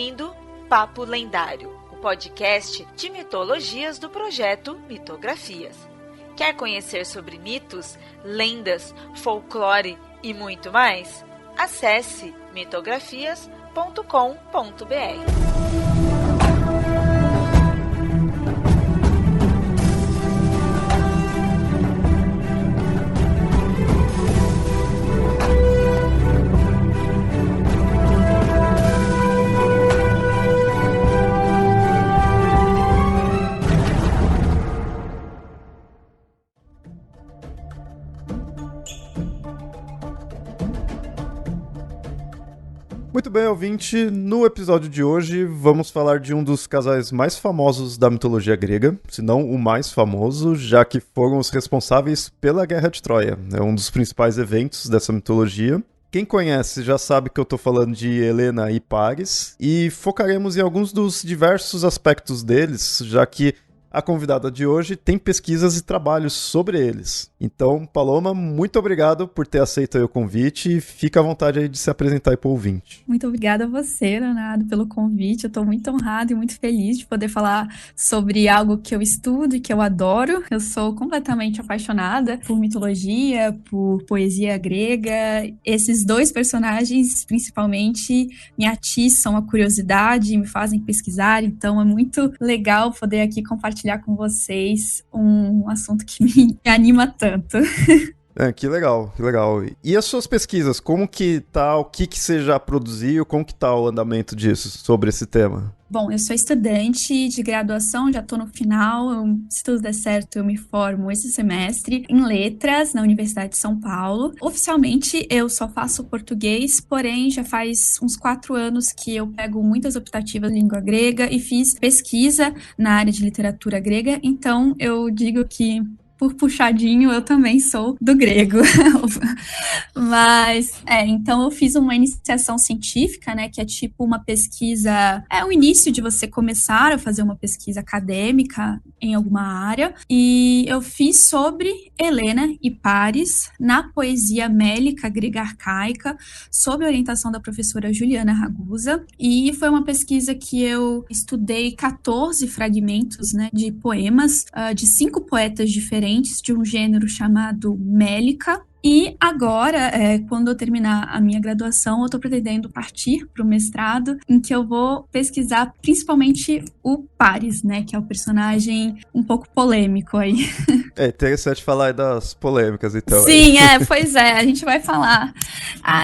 ouvindo Papo Lendário, o podcast de mitologias do projeto Mitografias. Quer conhecer sobre mitos, lendas, folclore e muito mais? Acesse mitografias.com.br. Muito bem, ouvinte, no episódio de hoje vamos falar de um dos casais mais famosos da mitologia grega, se não o mais famoso, já que foram os responsáveis pela Guerra de Troia. É um dos principais eventos dessa mitologia. Quem conhece já sabe que eu estou falando de Helena e Paris, e focaremos em alguns dos diversos aspectos deles, já que a convidada de hoje tem pesquisas e trabalhos sobre eles. Então, Paloma, muito obrigado por ter aceito aí o convite e fica à vontade aí de se apresentar aí para o ouvinte. Muito obrigada a você, Leonardo, pelo convite. Eu estou muito honrada e muito feliz de poder falar sobre algo que eu estudo e que eu adoro. Eu sou completamente apaixonada por mitologia, por poesia grega. Esses dois personagens, principalmente, me atiçam a curiosidade, me fazem pesquisar. Então, é muito legal poder aqui compartilhar com vocês um assunto que me anima tanto. Que legal, que legal. E as suas pesquisas, como que tá, o que você já produziu, como que tá o andamento disso, sobre esse tema? Bom, eu sou estudante de graduação, já estou no final, se tudo der certo eu me formo esse semestre em letras na Universidade de São Paulo. Oficialmente eu só faço português, porém já faz uns 4 anos que eu pego muitas optativas de língua grega e fiz pesquisa na área de literatura grega, então eu digo que por puxadinho, eu também sou do grego. Mas, então eu fiz uma iniciação científica, né, que é tipo uma pesquisa, é o início de você começar a fazer uma pesquisa acadêmica em alguma área, e eu fiz sobre Helena e Paris na poesia mélica grega arcaica, sob a orientação da professora Juliana Ragusa, e foi uma pesquisa que eu estudei 14 fragmentos, né, de poemas de 5 poetas diferentes, de um gênero chamado mélica. E agora, quando eu terminar a minha graduação, eu estou pretendendo partir para o mestrado, em que eu vou pesquisar principalmente o Paris, né, que é o personagem um pouco polêmico aí. É interessante falar aí das polêmicas, então. Sim, pois é, a gente vai falar.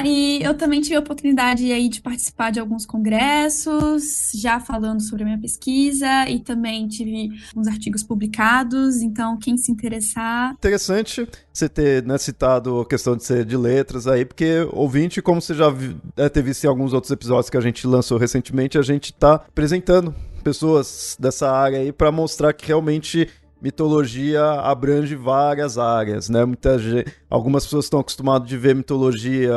E eu também tive a oportunidade aí de participar de alguns congressos, já falando sobre a minha pesquisa, e também tive uns artigos publicados, então quem se interessar... Interessante você ter, né, citado a questão de ser de letras aí, porque ouvinte, como você já teve visto em alguns outros episódios que a gente lançou recentemente, a gente tá apresentando pessoas dessa área aí para mostrar que realmente mitologia abrange várias áreas, né? Algumas pessoas estão acostumadas de ver mitologia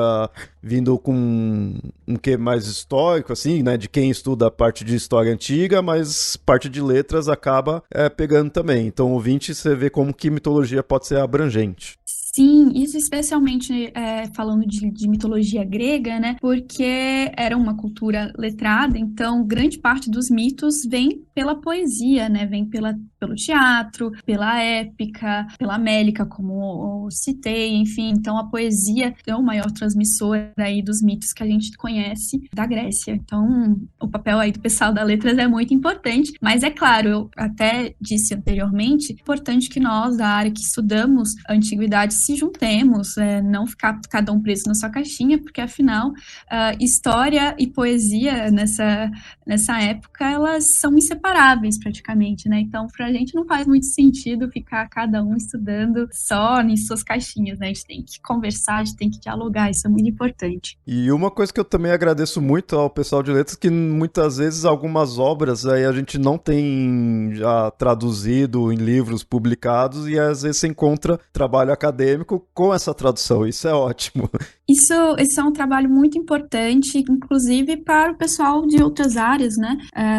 vindo com um quê mais histórico, assim, né? De quem estuda a parte de história antiga, mas parte de letras acaba pegando também. Então, ouvinte, você vê como que mitologia pode ser abrangente. Sim, isso especialmente falando de mitologia grega, né? Porque era uma cultura letrada, então grande parte dos mitos vem pela poesia, né? Vem pelo teatro, pela épica, pela mélica, como eu citei, enfim. Então a poesia é o maior transmissor aí dos mitos que a gente conhece da Grécia. Então o papel aí do pessoal da letras é muito importante, mas é claro, eu até disse anteriormente, é importante que nós da área que estudamos a antiguidade se juntemos, não ficar cada um preso na sua caixinha, porque afinal história e poesia nessa época elas são inseparáveis praticamente, né? Então pra gente não faz muito sentido ficar cada um estudando só em suas caixinhas, né? A gente tem que conversar, a gente tem que dialogar, isso é muito importante. E uma coisa que eu também agradeço muito ao pessoal de letras, que muitas vezes algumas obras aí a gente não tem já traduzido em livros publicados, e às vezes você encontra trabalho acadêmico acadêmico com essa tradução. Isso é ótimo. Isso é um trabalho muito importante, inclusive para o pessoal de outras áreas, né,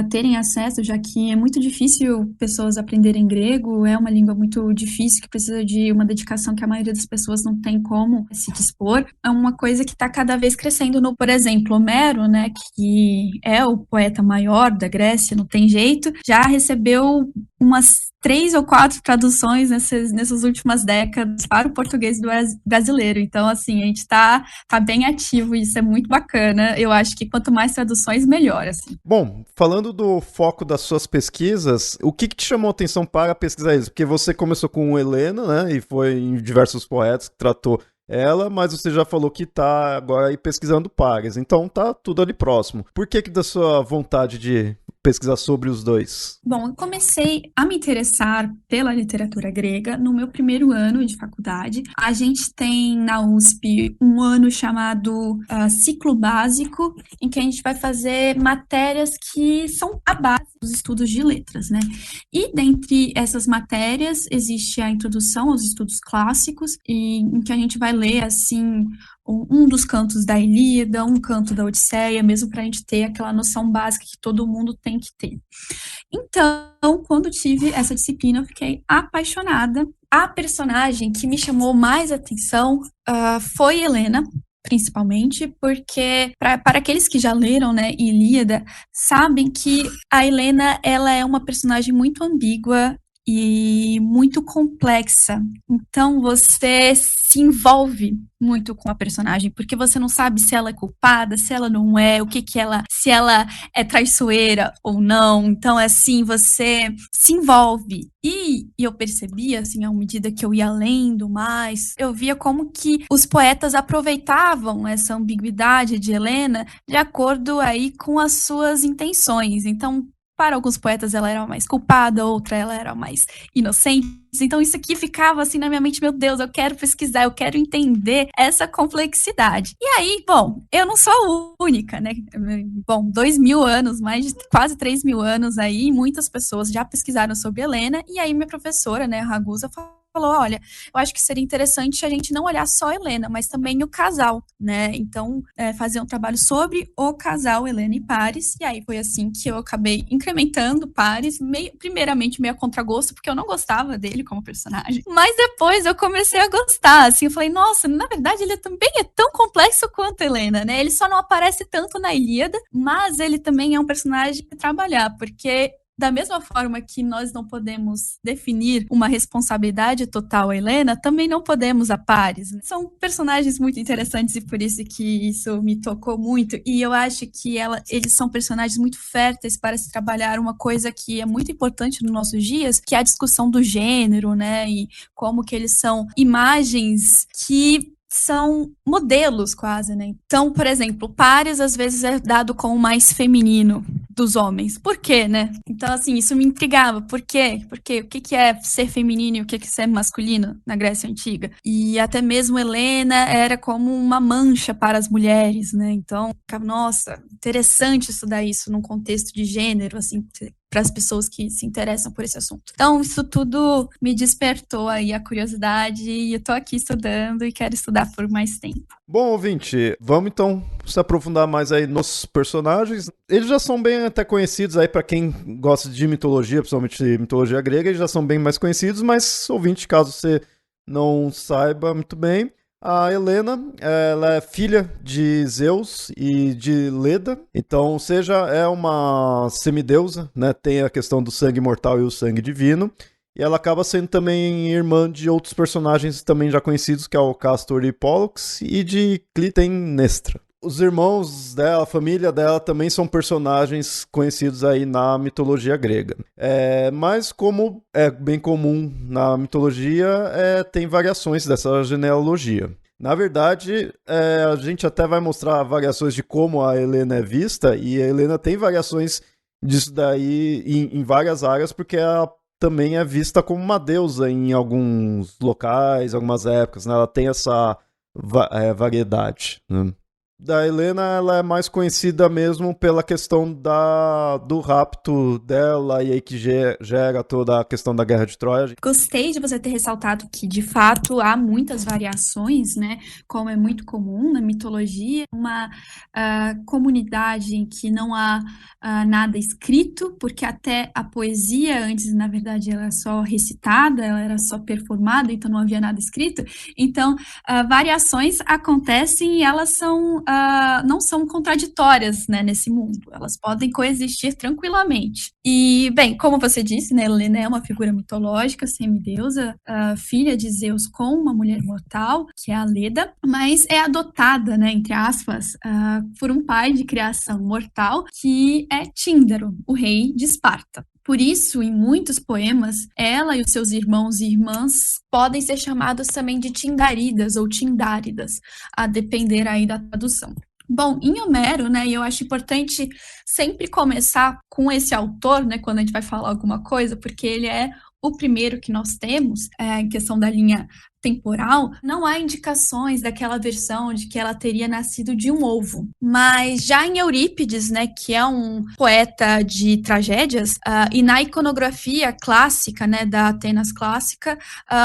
terem acesso, já que é muito difícil pessoas aprenderem grego, é uma língua muito difícil, que precisa de uma dedicação que a maioria das pessoas não tem como se dispor. É uma coisa que está cada vez crescendo. Por exemplo, Homero, né, que é o poeta maior da Grécia, não tem jeito, já recebeu umas 3 ou 4 traduções nessas últimas décadas para o português brasileiro. Então, assim, a gente tá bem ativo e isso é muito bacana. Eu acho que quanto mais traduções, melhor, assim. Bom, falando do foco das suas pesquisas, o que te chamou a atenção para pesquisar isso? Porque você começou com Helena, né, e foi em diversos poetas que tratou ela, mas você já falou que tá agora aí pesquisando pares, então tá tudo ali próximo. Por que da sua vontade de pesquisar sobre os dois? Bom, eu comecei a me interessar pela literatura grega no meu primeiro ano de faculdade. A gente tem na USP um ano chamado ciclo básico, em que a gente vai fazer matérias que são a base dos estudos de letras, né? E dentre essas matérias existe a introdução aos estudos clássicos, em que a gente vai ler, assim, um dos cantos da Ilíada, um canto da Odisseia, mesmo para a gente ter aquela noção básica que todo mundo tem que ter. Então, quando tive essa disciplina, eu fiquei apaixonada. A personagem que me chamou mais atenção foi Helena, principalmente, porque para aqueles que já leram, né, Ilíada, sabem que a Helena, ela é uma personagem muito ambígua e muito complexa. Então você se envolve muito com a personagem, porque você não sabe se ela é culpada, se ela não é, se ela é traiçoeira ou não. Então, assim, você se envolve. E eu percebia, assim, à medida que eu ia lendo mais, eu via como que os poetas aproveitavam essa ambiguidade de Helena de acordo aí com as suas intenções. Então, para alguns poetas ela era mais culpada, outra ela era mais inocente. Então isso aqui ficava assim na minha mente, meu Deus, eu quero pesquisar, eu quero entender essa complexidade. E aí, bom, eu não sou a única, né? Bom, 2.000 anos, mais de quase 3.000 anos aí, muitas pessoas já pesquisaram sobre Helena, e aí minha professora, né, Ragusa, falou, olha, eu acho que seria interessante a gente não olhar só Helena, mas também o casal, né? Então, fazer um trabalho sobre o casal Helena e Paris, e aí foi assim que eu acabei incrementando Paris, primeiramente meio a contragosto, porque eu não gostava dele como personagem, mas depois eu comecei a gostar, assim, eu falei, nossa, na verdade ele também é tão complexo quanto Helena, né? Ele só não aparece tanto na Ilíada, mas ele também é um personagem que trabalhar, porque da mesma forma que nós não podemos definir uma responsabilidade total a Helena, também não podemos a Paris. São personagens muito interessantes e por isso que isso me tocou muito. E eu acho que eles são personagens muito férteis para se trabalhar uma coisa que é muito importante nos nossos dias, que é a discussão do gênero, né? E como que eles são imagens que são modelos quase, né? Então, por exemplo, Paris às vezes é dado como mais feminino dos homens. Por quê, né? Então, assim, isso me intrigava. Por quê? Porque o que é ser feminino e o que é ser masculino na Grécia Antiga? E até mesmo Helena era como uma mancha para as mulheres, né? Então, nossa, interessante estudar isso num contexto de gênero, assim, para as pessoas que se interessam por esse assunto. Então, isso tudo me despertou aí a curiosidade e eu tô aqui estudando e quero estudar por mais tempo. Bom, ouvinte, vamos então se aprofundar mais aí nos personagens. Eles já são bem até conhecidos aí para quem gosta de mitologia, principalmente mitologia grega, eles já são bem mais conhecidos, mas ouvinte, caso você não saiba muito bem, a Helena, ela é filha de Zeus e de Leda, então, ou seja, é uma semideusa, né? Tem a questão do sangue mortal e o sangue divino, e ela acaba sendo também irmã de outros personagens também já conhecidos, que é o Castor e Pollux, e de Clitemnestra. Os irmãos dela, a família dela também são personagens conhecidos aí na mitologia grega. Mas como é bem comum na mitologia, tem variações dessa genealogia. Na verdade, a gente até vai mostrar variações de como a Helena é vista, e a Helena tem variações disso daí em várias áreas, porque ela também é vista como uma deusa em alguns locais, algumas épocas, né? Ela tem essa variedade, né? Da Helena, ela é mais conhecida mesmo pela questão do rapto dela, e aí que gera toda a questão da Guerra de Troia. Gostei de você ter ressaltado que, de fato, há muitas variações, né? Como é muito comum na mitologia, uma comunidade em que não há nada escrito, porque até a poesia, antes, na verdade, ela era só recitada, ela era só performada, então não havia nada escrito. Então, variações acontecem e elas não são contraditórias, né, nesse mundo. Elas podem coexistir tranquilamente. E, bem, como você disse, né, Helena é uma figura mitológica, semideusa, filha de Zeus com uma mulher mortal, que é a Leda, mas é adotada, né, entre aspas, por um pai de criação mortal, que é Tíndaro, o rei de Esparta. Por isso, em muitos poemas, ela e os seus irmãos e irmãs podem ser chamados também de Tindaridas ou Tindáridas, a depender aí da tradução. Bom, em Homero, né, e eu acho importante sempre começar com esse autor, né, quando a gente vai falar alguma coisa, porque ele é o primeiro que nós temos, em questão da linha temporal, não há indicações daquela versão de que ela teria nascido de um ovo. Mas já em Eurípides, né, que é um poeta de tragédias, e na iconografia clássica, né, da Atenas clássica,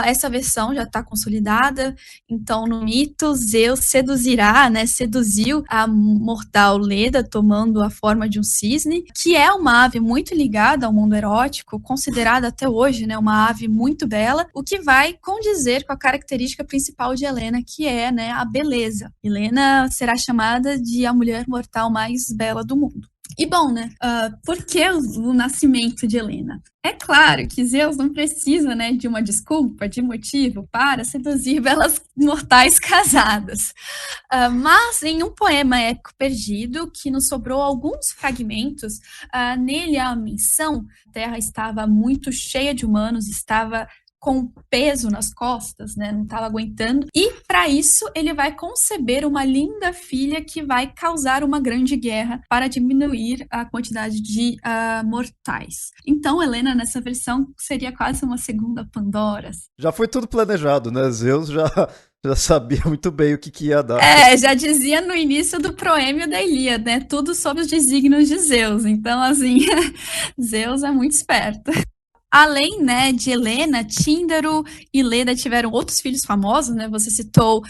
essa versão já está consolidada. Então, no mito, Zeus seduzirá, né, seduziu a mortal Leda, tomando a forma de um cisne, que é uma ave muito ligada ao mundo erótico, considerada até hoje, né, uma ave muito bela, o que vai condizer com a característica principal de Helena, que é, né, a beleza. Helena será chamada de a mulher mortal mais bela do mundo. E bom, né, por que o nascimento de Helena? É claro que Zeus não precisa, né, de uma desculpa, de motivo para seduzir belas mortais casadas. Mas em um poema épico perdido, que nos sobrou alguns fragmentos, nele há a menção: a terra estava muito cheia de humanos, estava com peso nas costas, né? Não estava aguentando. E, para isso, ele vai conceber uma linda filha que vai causar uma grande guerra para diminuir a quantidade de mortais. Então, Helena, nessa versão, seria quase uma segunda Pandora. Já foi tudo planejado, né? Zeus já sabia muito bem o que ia dar. Já dizia no início do proêmio da Ilíada, né? Tudo sob os desígnios de Zeus. Então, assim, Zeus é muito esperto. Além, né, de Helena, Tíndaro e Leda tiveram outros filhos famosos, né? Você citou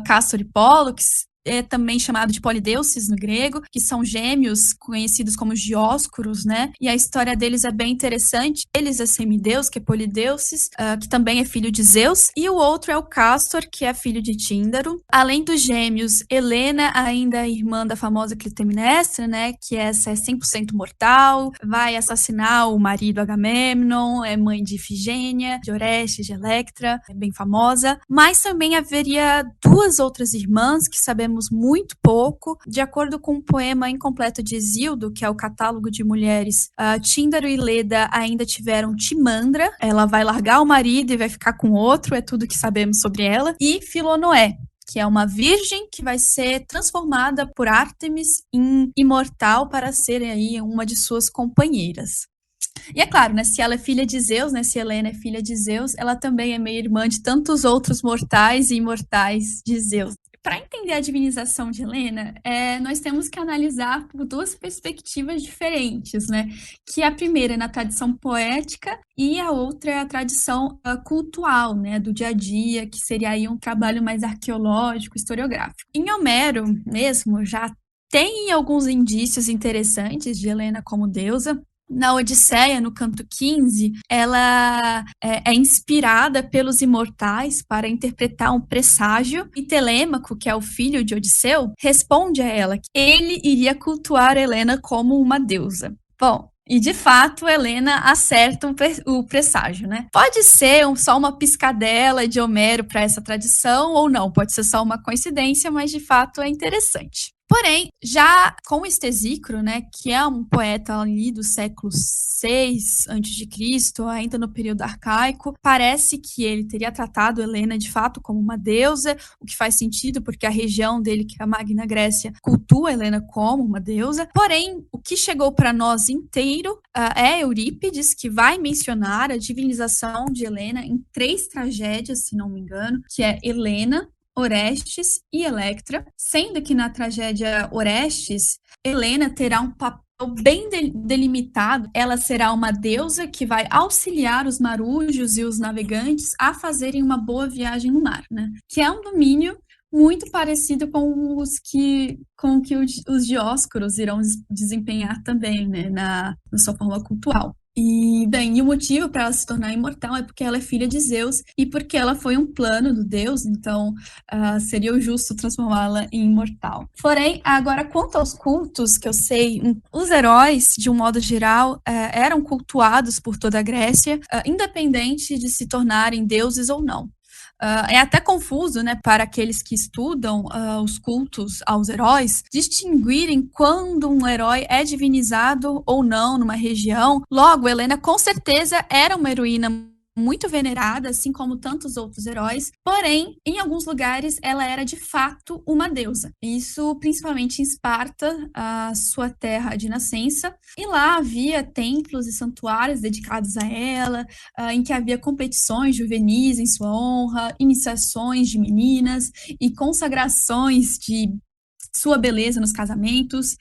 Castor e Pólux, é também chamado de polideuces no grego, que são gêmeos conhecidos como Dióscuros, né? E a história deles é bem interessante. Eles é semideus, que é polideuces, que também é filho de Zeus, e o outro é o Castor, que é filho de Tíndaro. Além dos gêmeos, Helena ainda é irmã da famosa Clitemnestra, né? Que essa é 100% mortal, vai assassinar o marido Agamemnon, é mãe de Ifigênia, de Orestes, de Electra, é bem famosa. Mas também haveria duas outras irmãs que sabemos muito pouco. De acordo com um poema incompleto de Hesíodo, que é o Catálogo de Mulheres, Tíndaro e Leda ainda tiveram Timandra, ela vai largar o marido e vai ficar com outro, é tudo que sabemos sobre ela, e Filonoé, que é uma virgem que vai ser transformada por Ártemis em imortal para ser aí uma de suas companheiras. E é claro, né, se ela é filha de Zeus, né, se Helena é filha de Zeus, ela também é meia-irmã de tantos outros mortais e imortais de Zeus. Para entender a divinização de Helena, nós temos que analisar por duas perspectivas diferentes, né? Que a primeira é na tradição poética e a outra é a tradição cultual, né? Do dia a dia, que seria aí um trabalho mais arqueológico, historiográfico. Em Homero mesmo, já tem alguns indícios interessantes de Helena como deusa. Na Odisseia, no canto 15, ela é inspirada pelos imortais para interpretar um presságio, e Telêmaco, que é o filho de Odisseu, responde a ela que ele iria cultuar Helena como uma deusa. Bom, e de fato, Helena acerta o presságio, né? Pode ser só uma piscadela de Homero para essa tradição, ou não, pode ser só uma coincidência, mas de fato é interessante. Porém, já com Estesícoro, né, que é um poeta ali do século VI a.C., ainda no período arcaico, parece que ele teria tratado Helena de fato como uma deusa, o que faz sentido porque a região dele, que é a Magna Grécia, cultua Helena como uma deusa. Porém, o que chegou para nós inteiro é Eurípides, que vai mencionar a divinização de Helena em 3 tragédias, se não me engano, que é Helena, Orestes e Electra, sendo que na tragédia Orestes, Helena terá um papel bem delimitado. Ela será uma deusa que vai auxiliar os marujos e os navegantes a fazerem uma boa viagem no mar, né? Que é um domínio muito parecido com o que os Dioscuros irão desempenhar também, né, na sua forma cultual. E, bem, e o motivo para ela se tornar imortal é porque ela é filha de Zeus e porque ela foi um plano do deus, então seria o justo transformá-la em imortal. Porém, agora, quanto aos cultos, que eu sei, os heróis, de um modo geral, eram cultuados por toda a Grécia, independente de se tornarem deuses ou não. É até confuso, né, para aqueles que estudam os cultos aos heróis, distinguirem quando um herói é divinizado ou não numa região. Logo, Helena com certeza era uma heroína muito venerada, assim como tantos outros heróis, porém, em alguns lugares, ela era de fato uma deusa. Isso principalmente em Esparta, a sua terra de nascença, e lá havia templos e santuários dedicados a ela, em que havia competições juvenis em sua honra, iniciações de meninas e consagrações de sua beleza nos casamentos,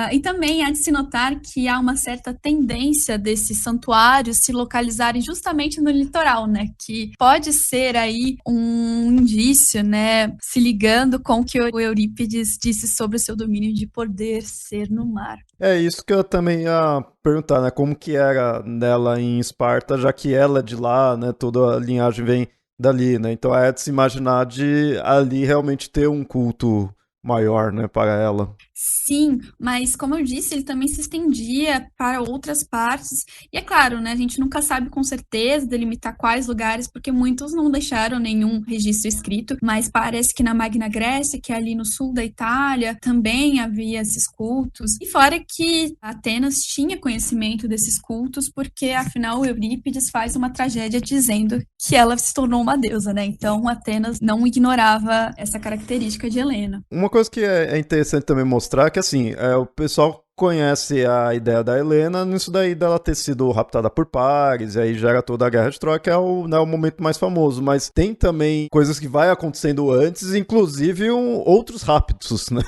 e também há de se notar que há uma certa tendência desses santuários se localizarem justamente no litoral, né, que pode ser aí um indício, né, se ligando com o que o Eurípides disse sobre o seu domínio de poder ser no mar. É isso que eu também ia perguntar, né, como que era dela em Esparta, já que ela é de lá, né, toda a linhagem vem dali, né, então é de se imaginar de ali realmente ter um culto maior, né, para ela. Sim, mas como eu disse, ele também se estendia para outras partes. E é claro, né, a gente nunca sabe com certeza delimitar quais lugares, porque muitos não deixaram nenhum registro escrito, mas parece que na Magna Grécia, que é ali no sul da Itália, também havia esses cultos. E fora que Atenas tinha conhecimento desses cultos, porque afinal Eurípides faz uma tragédia dizendo que ela se tornou uma deusa, né? Então Atenas não ignorava essa característica de Helena. Uma coisa que é interessante também mostrar é que, assim, o pessoal conhece a ideia da Helena nisso daí dela ter sido raptada por Paris, e aí gera toda a Guerra de Troia, que é o momento mais famoso, mas tem também coisas que vai acontecendo antes, inclusive outros raptos, né?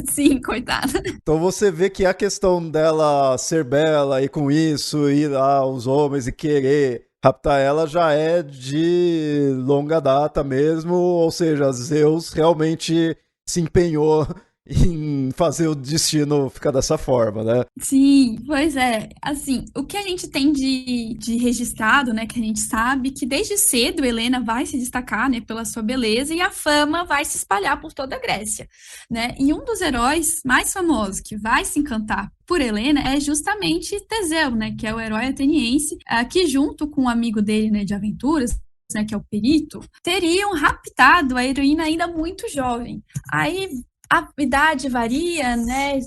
Sim, coitada. Então você vê que a questão dela ser bela e com isso ir lá os homens e querer raptar ela já é de longa data mesmo, ou seja, Zeus realmente se empenhou em fazer o destino ficar dessa forma, né? Sim, pois é. Assim, o que a gente tem de registrado, né, que a gente sabe que desde cedo Helena vai se destacar, né, pela sua beleza e a fama vai se espalhar por toda a Grécia, né? E um dos heróis mais famosos que vai se encantar por Helena é justamente Teseu, né, que é o herói ateniense, que junto com um amigo dele, né, de aventuras, né, que é o Perito, teriam raptado a heroína ainda muito jovem. Aí a idade varia, né?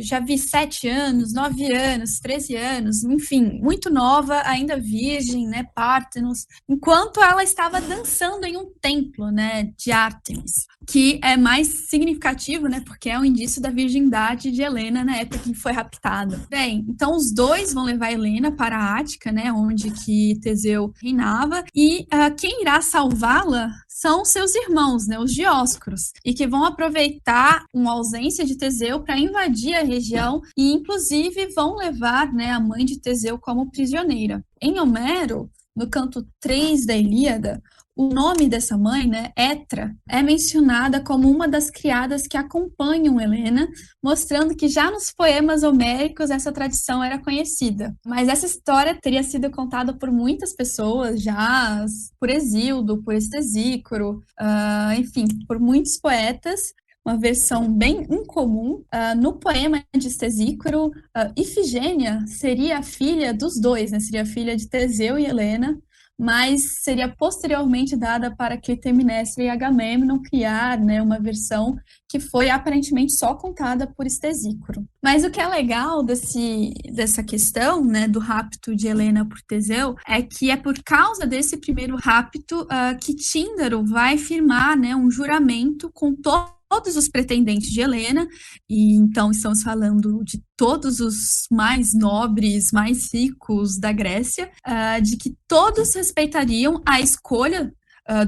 Já vi 7 anos, 9 anos, 13 anos, enfim, muito nova, ainda virgem, né? Pártenos, enquanto ela estava dançando em um templo, né? De Ártemis, que é mais significativo, né? Porque é um indício da virgindade de Helena na época que foi raptada. Bem, então os dois vão levar Helena para a Ática, né? Onde que Teseu reinava, e quem irá salvá-la são seus irmãos, né? Os Dioscuros, e que vão aproveitar uma ausência de Teseu para invadir a região e, inclusive, vão levar, né, a mãe de Teseu como prisioneira. Em Homero, no canto 3 da Ilíada, o nome dessa mãe, né, Etra, é mencionada como uma das criadas que acompanham Helena, mostrando que já nos poemas homéricos essa tradição era conhecida. Mas essa história teria sido contada por muitas pessoas já, por Hesíodo, por Estesícoro, enfim, por muitos poetas. Uma versão bem incomum. No poema de Estesícoro, Ifigênia seria a filha dos dois, né? Seria a filha de Teseu e Helena, mas seria posteriormente dada para Clitemnestra e Agamemnon criar, né, uma versão que foi aparentemente só contada por Estesícoro. Mas o que é legal dessa questão, né, do rapto de Helena por Teseu é que é por causa desse primeiro rapto que Tíndaro vai firmar, né, um juramento com todos os pretendentes de Helena, e então estamos falando de todos os mais nobres, mais ricos da Grécia, de que todos respeitariam a escolha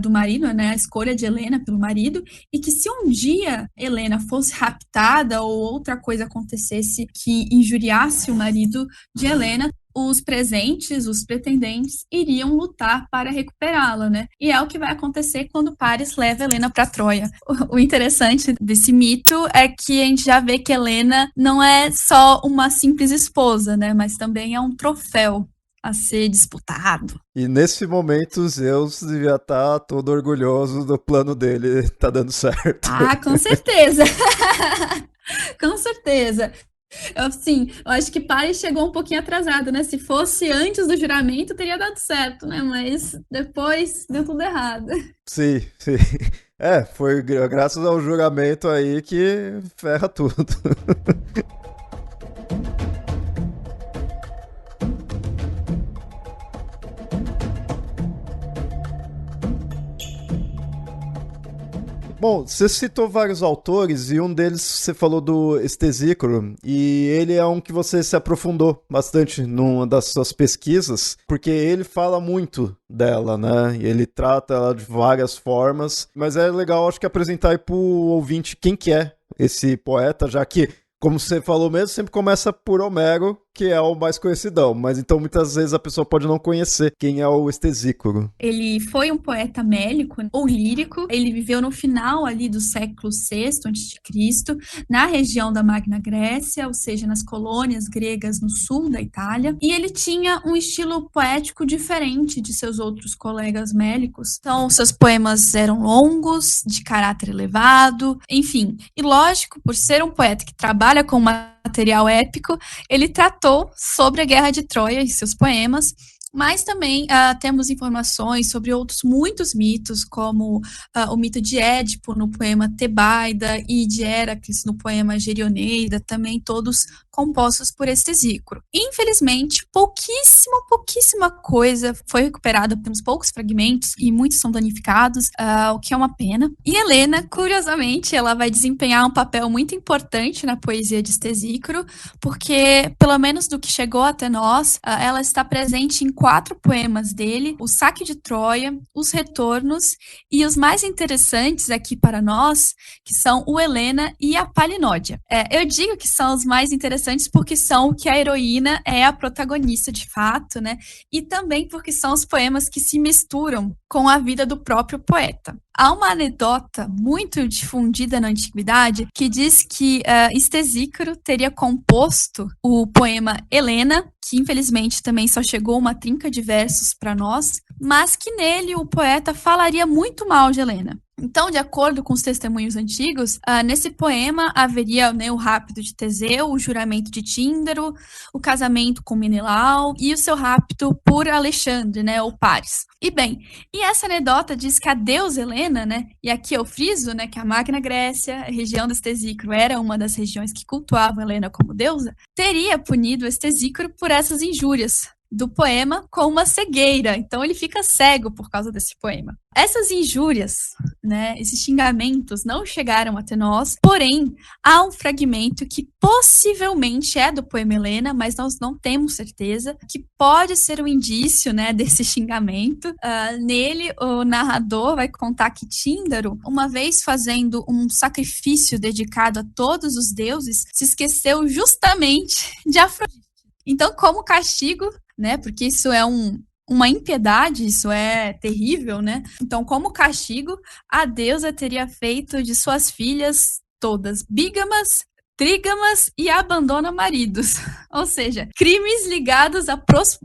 do marido, né, a escolha de Helena pelo marido, e que se um dia Helena fosse raptada ou outra coisa acontecesse que injuriasse o marido de Helena, os presentes, os pretendentes, iriam lutar para recuperá-la, né? E é o que vai acontecer quando Paris leva Helena para Troia. O interessante desse mito é que a gente já vê que Helena não é só uma simples esposa, né? Mas também é um troféu a ser disputado. E nesse momento, Zeus devia estar todo orgulhoso do plano dele, tá dando certo. Ah, com certeza! Com certeza! Assim, eu acho que Paris chegou um pouquinho atrasado, né? Se fosse antes do juramento, teria dado certo, né? Mas depois deu tudo errado. Sim, sim. Foi graças ao juramento aí que ferra tudo. Bom, você citou vários autores e um deles você falou do Estesícoro, e ele é um que você se aprofundou bastante numa das suas pesquisas, porque ele fala muito dela, né? E ele trata ela de várias formas, mas é legal, acho que apresentar aí pro ouvinte quem que é esse poeta, já que, como você falou mesmo, sempre começa por Homero, que é o mais conhecidão, mas então muitas vezes a pessoa pode não conhecer quem é o Estesícoro. Ele foi um poeta mélico ou lírico, ele viveu no final ali do século VI a.C., na região da Magna Grécia, ou seja, nas colônias gregas no sul da Itália, e ele tinha um estilo poético diferente de seus outros colegas mélicos. Então, seus poemas eram longos, de caráter elevado, enfim. E lógico, por ser um poeta que trabalha com material épico, ele tratou sobre a Guerra de Troia em seus poemas, mas também temos informações sobre outros muitos mitos, como o mito de Édipo no poema Tebaida e de Héracles no poema Gerioneida, também todos compostos por Estesícoro. Infelizmente, pouquíssima coisa foi recuperada, temos poucos fragmentos e muitos são danificados, o que é uma pena. E Helena, curiosamente, ela vai desempenhar um papel muito importante na poesia de Estesícoro, porque, pelo menos do que chegou até nós, ela está presente em 4 poemas dele: o Saque de Troia, os Retornos e os mais interessantes aqui para nós, que são o Helena e a Palinódia. Eu digo que são os mais interessantes porque são o que a heroína é a protagonista de fato, né? E também porque são os poemas que se misturam com a vida do próprio poeta. Há uma anedota muito difundida na antiguidade que diz que Estesícoro teria composto o poema Helena, que infelizmente também só chegou uma trinca de versos para nós, mas que nele o poeta falaria muito mal de Helena. Então, de acordo com os testemunhos antigos, nesse poema haveria, né, o rapto de Teseu, o juramento de Tíndaro, o casamento com Menelau e o seu rapto por Alexandre, né, ou Paris. E bem, e essa anedota diz que a deusa Helena, né, e aqui eu friso, né, que a Magna Grécia, a região do Estesícoro, era uma das regiões que cultuavam Helena como deusa, teria punido Estesícoro por essas injúrias do poema com uma cegueira. Então ele fica cego por causa desse poema. Essas injúrias, né, esses xingamentos não chegaram até nós, porém há um fragmento que possivelmente é do poema Helena, mas nós não temos certeza, que pode ser um indício, né, desse xingamento. Nele, o narrador vai contar que Tíndaro, uma vez fazendo um sacrifício dedicado a todos os deuses, se esqueceu justamente de Afrodite. Então, como castigo, né, porque isso é uma impiedade, isso é terrível, né? Então, como castigo, a deusa teria feito de suas filhas todas bígamas, trígamas e abandona maridos. Ou seja, crimes ligados à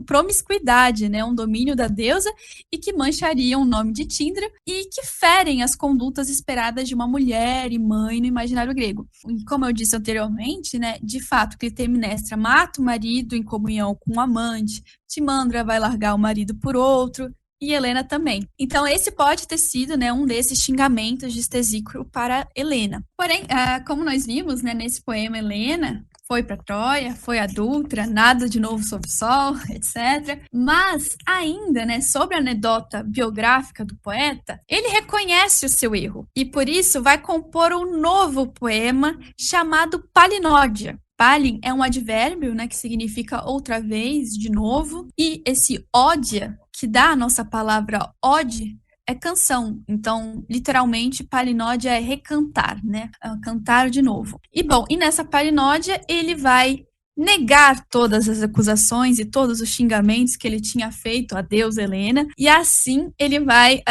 promiscuidade, né? Um domínio da deusa e que manchariam o nome de Tíndaro e que ferem as condutas esperadas de uma mulher e mãe no imaginário grego. E como eu disse anteriormente, né? De fato, Clitemnestra mata o marido em comunhão com o amante, Timandra vai largar o marido por outro, e Helena também. Então, esse pode ter sido, né, um desses xingamentos de Estesícoro para Helena. Porém, como nós vimos, né, nesse poema Helena foi para Troia, foi adúltera, nada de novo sob o sol, etc. Mas, ainda, né, sobre a anedota biográfica do poeta, ele reconhece o seu erro e, por isso, vai compor um novo poema chamado Palinódia. Palin é um advérbio, né, que significa outra vez, de novo, e esse ódia, que dá a nossa palavra ode, é canção. Então, literalmente, palinódia é recantar, né? Cantar de novo. E bom, e nessa palinódia ele vai negar todas as acusações e todos os xingamentos que ele tinha feito à deusa Helena, e assim ele vai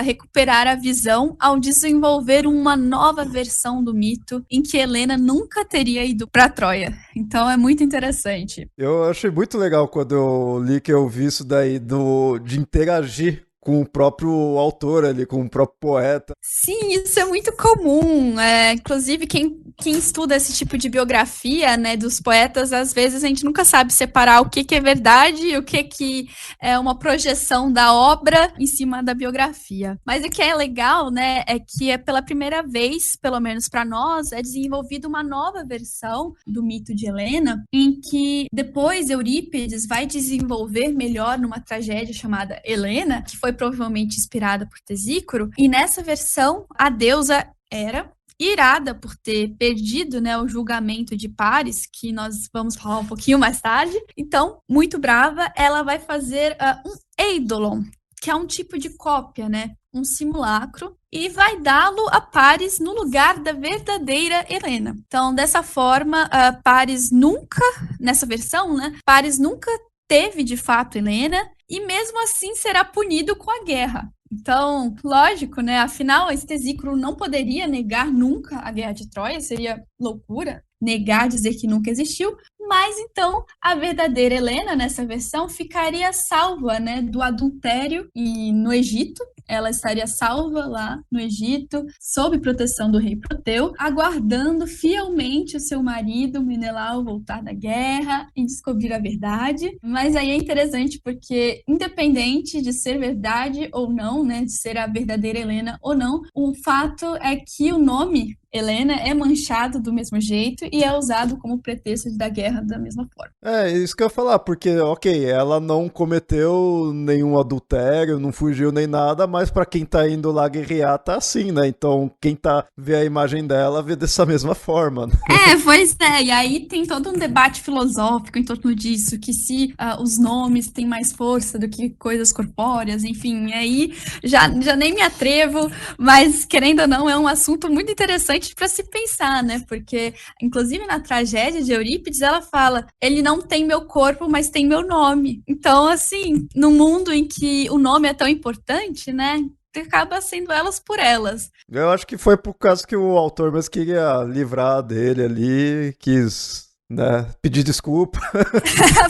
recuperar a visão ao desenvolver uma nova versão do mito em que Helena nunca teria ido para Troia. Então é muito interessante. Eu achei muito legal quando eu li que eu vi isso daí de interagir com o próprio autor ali, com o próprio poeta. Sim, isso é muito comum. Inclusive, quem estuda esse tipo de biografia, né, dos poetas, às vezes a gente nunca sabe separar o que é verdade e o que é uma projeção da obra em cima da biografia. Mas o que é legal, né, é que é pela primeira vez, pelo menos para nós, é desenvolvida uma nova versão do mito de Helena, em que depois Eurípides vai desenvolver melhor numa tragédia chamada Helena, que foi provavelmente inspirada por Tesícoro, e nessa versão a deusa Hera, irada por ter perdido, né, o julgamento de Paris, que nós vamos falar um pouquinho mais tarde, então, muito brava, ela vai fazer um eidolon, que é um tipo de cópia, né, um simulacro, e vai dá-lo a Paris no lugar da verdadeira Helena. Então, dessa forma, Paris nunca, nessa versão, né, Paris nunca teve de fato Helena, e mesmo assim será punido com a guerra. Então, lógico, né? Afinal, Tesícoro não poderia negar nunca a Guerra de Troia, seria loucura negar, dizer que nunca existiu, mas então a verdadeira Helena, nessa versão, ficaria salva, né, do adultério e no Egito. Ela estaria salva lá no Egito, sob proteção do rei Proteu, aguardando fielmente o seu marido, Menelau, voltar da guerra e descobrir a verdade. Mas aí é interessante porque, independente de ser verdade ou não, né, de ser a verdadeira Helena ou não, o fato é que o nome Helena é manchado do mesmo jeito e é usado como pretexto da guerra da mesma forma. É, isso que eu ia falar, porque, ok, ela não cometeu nenhum adultério, não fugiu nem nada, mas pra quem tá indo lá guerrear tá assim, né? Então, quem vê a imagem dela vê dessa mesma forma. Né? Pois é, e aí tem todo um debate filosófico em torno disso, que se os nomes têm mais força do que coisas corpóreas, enfim, aí já nem me atrevo, mas querendo ou não, é um assunto muito interessante para se pensar, né? Porque, inclusive, na tragédia de Eurípides, ela fala: ele não tem meu corpo, mas tem meu nome. Então, assim, no mundo em que o nome é tão importante, né? Acaba sendo elas por elas. Eu acho que foi por causa que o autor mesmo queria livrar dele ali, quis, né, pedir desculpa.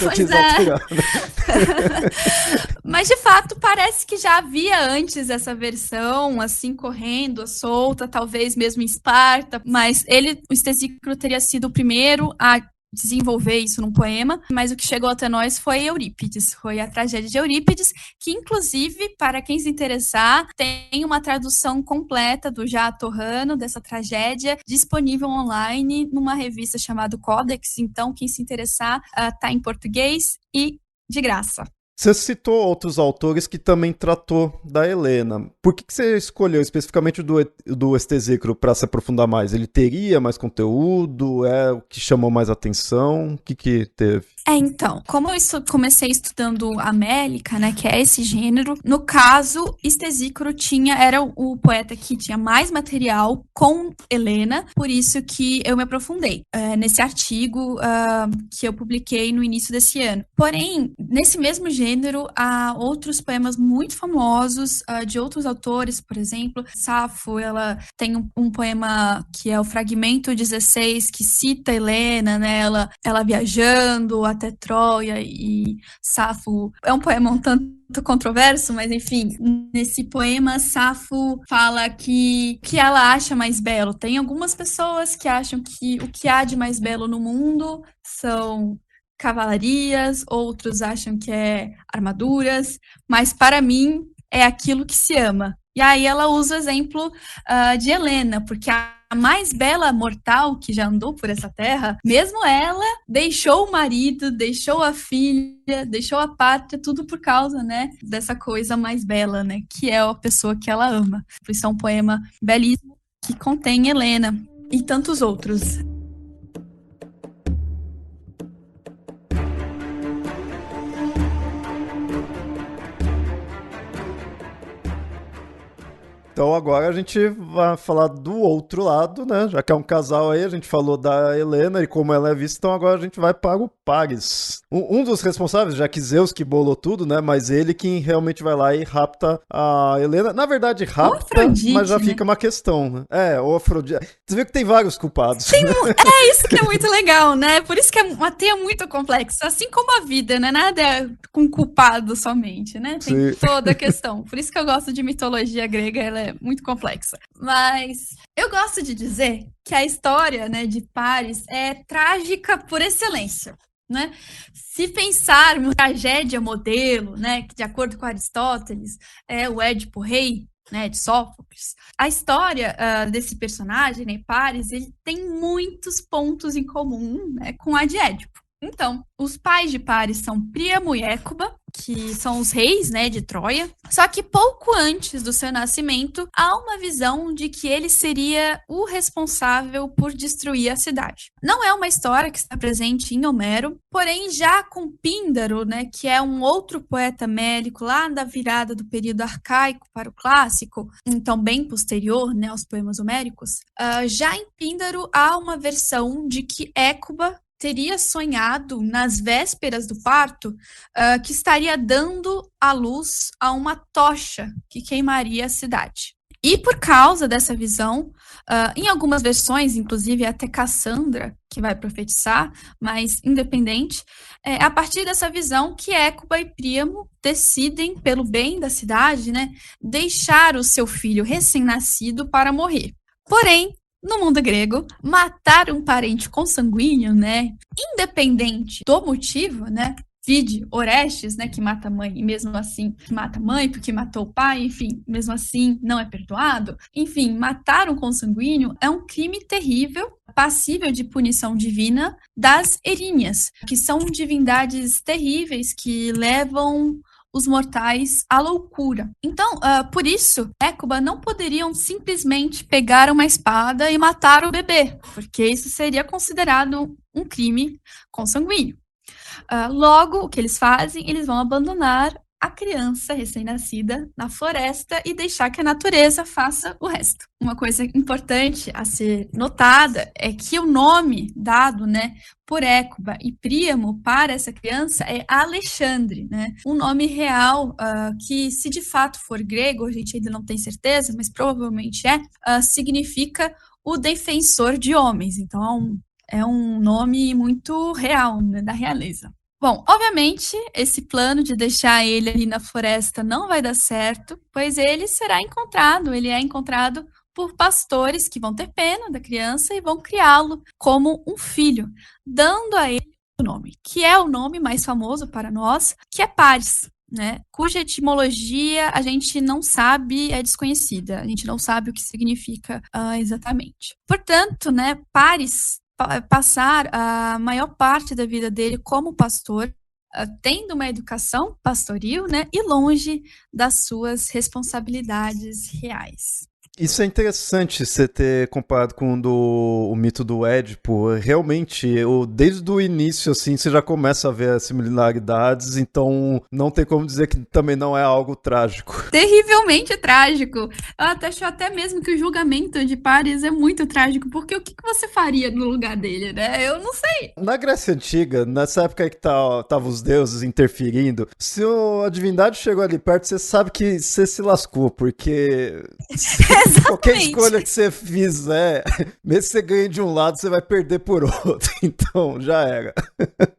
Pois é. Mas de fato parece que já havia antes essa versão, assim, correndo, solta, talvez mesmo em Esparta, mas o Tesícoro teria sido o primeiro a desenvolver isso num poema, mas o que chegou até nós foi Eurípides, foi a tragédia de Eurípides, que inclusive, para quem se interessar, tem uma tradução completa do Já Torrano, dessa tragédia, disponível online numa revista chamada Codex, então quem se interessar tá em português e de graça. Você citou outros autores que também tratou da Helena. Por que você escolheu especificamente do Tesícoro para se aprofundar mais? Ele teria mais conteúdo? É o que chamou mais atenção? O que teve? Então, como eu comecei estudando a Mélica, né, que é esse gênero, no caso, Tesícoro era o poeta que tinha mais material com Helena, por isso que eu me aprofundei nesse artigo que eu publiquei no início desse ano. Porém, nesse mesmo gênero, há outros poemas muito famosos de outros autores, por exemplo, Safo, ela tem um poema que é o Fragmento 16, que cita Helena, né, ela viajando até Troia, e Safo é um poema um tanto controverso, mas enfim, nesse poema Safo fala que ela acha mais belo. Tem algumas pessoas que acham que o que há de mais belo no mundo são cavalarias, outros acham que é armaduras, mas para mim é aquilo que se ama. E aí ela usa o exemplo de Helena, porque a mais bela mortal que já andou por essa terra, mesmo ela deixou o marido, deixou a filha, deixou a pátria, tudo por causa, né, dessa coisa mais bela, né, que é a pessoa que ela ama. Por isso é um poema belíssimo que contém Helena e tantos outros. Então agora a gente vai falar do outro lado, né? Já que é um casal aí, a gente falou da Helena e como ela é vista, então agora a gente vai para o Paris. Um dos responsáveis, já que Zeus que bolou tudo, né? Mas ele que realmente vai lá e rapta a Helena. Na verdade, rapta, mas já fica uma questão, né? O Afrodite. Você vê que tem vários culpados. É isso que é muito legal, né? Por isso que uma teia muito complexa, assim como a vida, né? Nada é com culpado somente, né? Tem toda a questão. Por isso que eu gosto de mitologia grega, ela é muito complexa. Mas eu gosto de dizer que a história, né, de Paris é trágica por excelência, né? Se pensarmos tragédia modelo, né, que de acordo com Aristóteles é o Édipo Rei, né, de Sófocles, a história desse personagem, né, Paris, ele tem muitos pontos em comum, né, com a de Édipo. Então, os pais de Paris são Príamo e Écuba, que são os reis, né, de Troia. Só que pouco antes do seu nascimento, há uma visão de que ele seria o responsável por destruir a cidade. Não é uma história que está presente em Homero, porém já com Píndaro, né, que é um outro poeta mélico lá da virada do período arcaico para o clássico, então bem posterior, né, aos poemas homéricos, já em Píndaro há uma versão de que Écuba teria sonhado nas vésperas do parto que estaria dando à luz a uma tocha que queimaria a cidade. E por causa dessa visão, em algumas versões, inclusive até Cassandra, que vai profetizar, mas independente, é a partir dessa visão que Écuba e Príamo decidem, pelo bem da cidade, né, deixar o seu filho recém-nascido para morrer. Porém, no mundo grego, matar um parente consanguíneo, né, independente do motivo, né, vide Orestes, né, que mata a mãe e mesmo assim mata a mãe porque matou o pai, enfim, mesmo assim não é perdoado. Enfim, matar um consanguíneo é um crime terrível, passível de punição divina das Eríneas, que são divindades terríveis que levam os mortais à loucura. Então, por isso, Écuba não poderiam simplesmente pegar uma espada e matar o bebê, porque isso seria considerado um crime consanguíneo. Logo, o que eles fazem? Eles vão abandonar a criança recém-nascida na floresta e deixar que a natureza faça o resto. Uma coisa importante a ser notada é que o nome dado, né, por Écuba e Príamo para essa criança é Alexandre, né? Um nome real que, se de fato for grego, a gente ainda não tem certeza, mas provavelmente significa o defensor de homens. Então, é um nome muito real, né, da realeza. Bom, obviamente, esse plano de deixar ele ali na floresta não vai dar certo, pois ele é encontrado por pastores que vão ter pena da criança e vão criá-lo como um filho, dando a ele o nome, que é o nome mais famoso para nós, que é Paris, né? Cuja etimologia a gente não sabe, é desconhecida, a gente não sabe o que significa exatamente. Portanto, né, Paris passar a maior parte da vida dele como pastor, tendo uma educação pastoril, né, e longe das suas responsabilidades reais. Isso é interessante você ter comparado com o mito do Édipo. Realmente, desde o início, assim, você já começa a ver as similaridades, então não tem como dizer que também não é algo trágico. Terrivelmente trágico. Eu acho até mesmo que o julgamento de Paris é muito trágico, porque o que você faria no lugar dele, né? Eu não sei. Na Grécia Antiga, nessa época que tava os deuses interferindo, se a divindade chegou ali perto, você sabe que você se lascou, porque... Qualquer escolha que você fizer, mesmo que você ganhe de um lado, você vai perder por outro. Então, já era.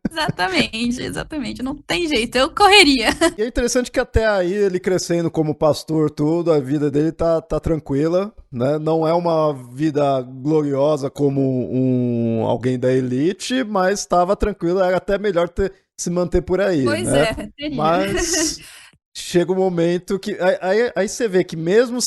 Exatamente. Não tem jeito, eu correria. E é interessante que até aí, ele crescendo como pastor, tudo, a vida dele tá tranquila, né? Não é uma vida gloriosa como alguém da elite, mas estava tranquila, era até melhor se manter por aí, pois né? Teria. Mas chega um momento que... Aí você vê que mesmo...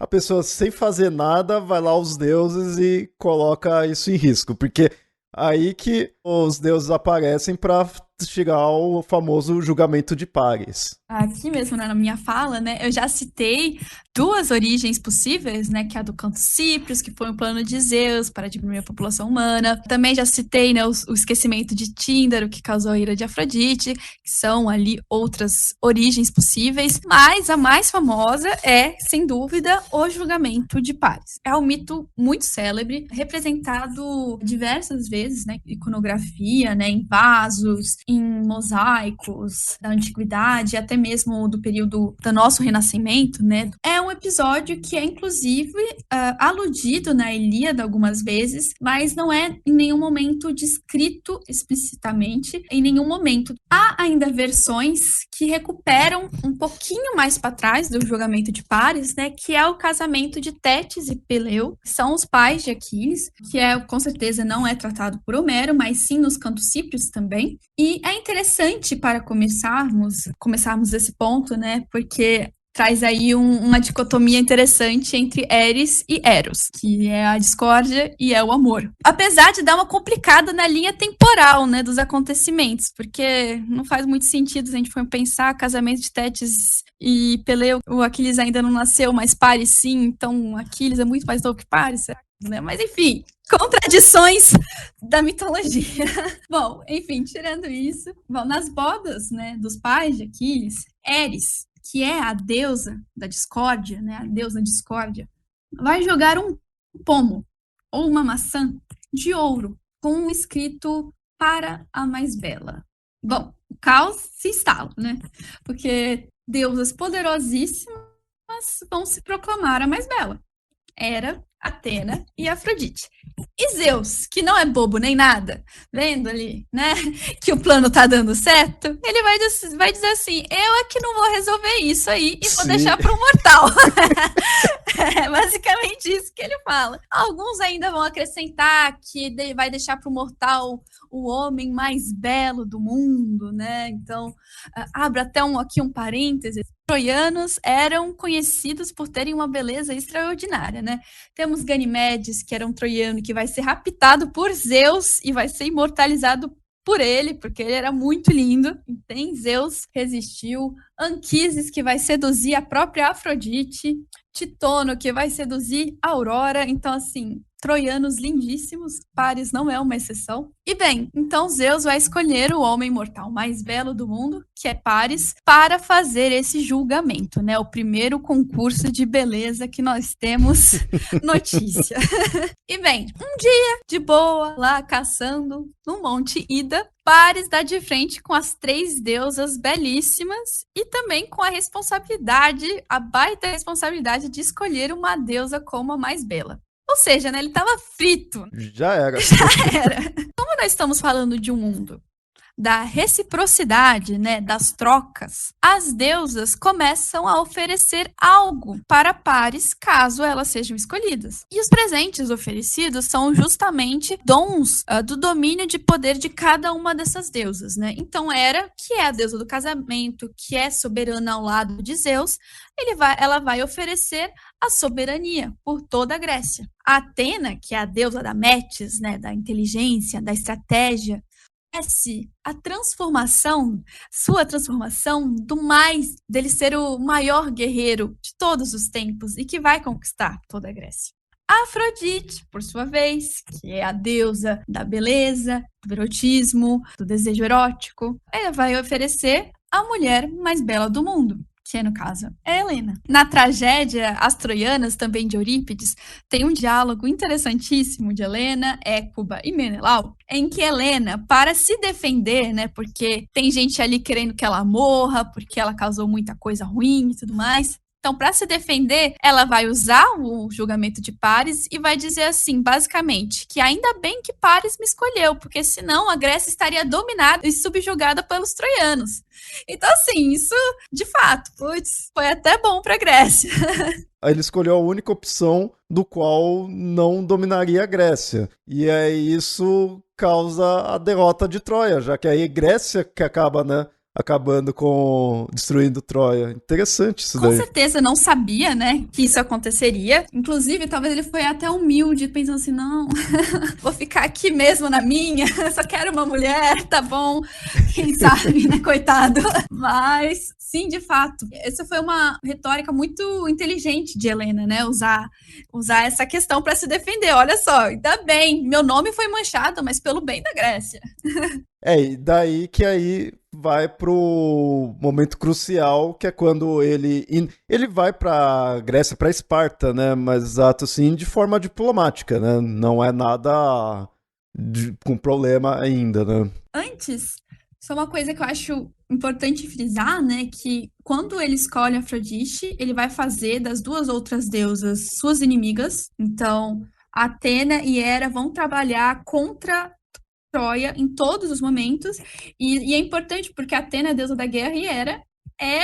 a pessoa sem fazer nada vai lá aos deuses e coloca isso em risco, porque aí que os deuses aparecem para chegar ao famoso julgamento de pares. Aqui mesmo, né, na minha fala, né, eu já citei duas origens possíveis, né, que é a do Canto Cíprios, que foi um plano de Zeus para diminuir a população humana. Também já citei, né, o esquecimento de Tíndaro, que causou a ira de Afrodite, que são ali outras origens possíveis, mas a mais famosa é, sem dúvida, o julgamento de pares. É um mito muito célebre, representado diversas vezes, né, iconografia, né, em vasos, em mosaicos da antiguidade, até mesmo do período do nosso renascimento, né? É um episódio que é, inclusive, aludido na Ilíada algumas vezes, mas não é em nenhum momento descrito explicitamente, em nenhum momento. Há ainda versões que recuperam um pouquinho mais para trás do julgamento de pares, né? Que é o casamento de Tétis e Peleu, que são os pais de Aquiles, que com certeza não é tratado por Homero, mas sim nos Cantos Cíprios também. E é interessante para começarmos esse ponto, né? Porque traz aí uma dicotomia interessante entre Eris e Eros, que é a discórdia e é o amor. Apesar de dar uma complicada na linha temporal, né, dos acontecimentos, porque não faz muito sentido se a gente for pensar casamento de Tétis e Peleu, o Aquiles ainda não nasceu, mas Paris sim, então Aquiles é muito mais novo que Paris, né? Mas enfim, contradições da mitologia. Bom, enfim, tirando isso, nas bodas, né, dos pais de Aquiles, Eris, que é a deusa da discórdia, né, a deusa discórdia, vai jogar um pomo ou uma maçã de ouro com um escrito para a mais bela. Bom, o caos se instala, né? Porque deusas poderosíssimas vão se proclamar a mais bela. Hera, Atena e Afrodite. E Zeus, que não é bobo nem nada, vendo ali, né, que o plano tá dando certo, ele vai dizer assim, eu é que não vou resolver isso aí e vou deixar para um mortal. É basicamente isso que ele fala. Alguns ainda vão acrescentar que vai deixar para o mortal o homem mais belo do mundo, né? Então, abre até aqui um parêntese. Troianos eram conhecidos por terem uma beleza extraordinária, né? Temos Ganimedes, que era um troiano que vai ser raptado por Zeus e vai ser imortalizado por ele, porque ele era muito lindo. Então, Zeus resistiu. Anquises, que vai seduzir a própria Afrodite. Titono, que vai seduzir a Aurora. Então, assim, troianos lindíssimos. Paris não é uma exceção. E bem, então Zeus vai escolher o homem mortal mais belo do mundo, que é Paris, para fazer esse julgamento, né? O primeiro concurso de beleza que nós temos notícia. E bem, um dia de boa, lá caçando no Monte Ida, Paris dá de frente com as 3 deusas belíssimas e também com a responsabilidade, a baita responsabilidade de escolher uma deusa como a mais bela. Ou seja, né, ele estava frito. Já era. Já era. Como nós estamos falando de um mundo da reciprocidade, né, das trocas, as deusas começam a oferecer algo para pares caso elas sejam escolhidas. E os presentes oferecidos são justamente dons do domínio de poder de cada uma dessas deusas, né? Então Hera, que é a deusa do casamento, que é soberana ao lado de Zeus, ela vai oferecer a soberania por toda a Grécia. A Atena, que é a deusa da Metis, né, da inteligência, da estratégia, a transformação, sua transformação dele ser o maior guerreiro de todos os tempos e que vai conquistar toda a Grécia. A Afrodite, por sua vez, que é a deusa da beleza, do erotismo, do desejo erótico, ela vai oferecer a mulher mais bela do mundo, que no caso é Helena. Na tragédia As Troianas, também de Eurípides, tem um diálogo interessantíssimo de Helena, Écuba e Menelau, em que Helena, para se defender, né, porque tem gente ali querendo que ela morra, porque ela causou muita coisa ruim e tudo mais, então, para se defender, ela vai usar o julgamento de Paris e vai dizer assim, basicamente, que ainda bem que Paris me escolheu, porque senão a Grécia estaria dominada e subjugada pelos troianos. Então, assim, isso, de fato, foi até bom para a Grécia. Aí ele escolheu a única opção do qual não dominaria a Grécia. E aí isso causa a derrota de Troia, já que aí a Grécia que acaba, né, acabando destruindo Troia. Interessante isso daí. Com certeza não sabia, né, que isso aconteceria. Inclusive, talvez ele foi até humilde, pensando assim, não, vou ficar aqui mesmo na minha, só quero uma mulher, tá bom, quem sabe, né, coitado. Mas, sim, de fato, essa foi uma retórica muito inteligente de Helena, né, usar essa questão para se defender. Olha só, ainda bem, meu nome foi manchado, mas pelo bem da Grécia. E daí que aí vai pro momento crucial, que é quando ele vai pra Grécia, pra Esparta, né? Mas exato assim, de forma diplomática, né? Não é nada com problema ainda, né? Antes, só uma coisa que eu acho importante frisar, né, que quando ele escolhe Afrodite, ele vai fazer das duas outras deusas suas inimigas. Então, Atena e Hera vão trabalhar contra Troia em todos os momentos. E é importante porque Atena é a deusa da guerra e Hera é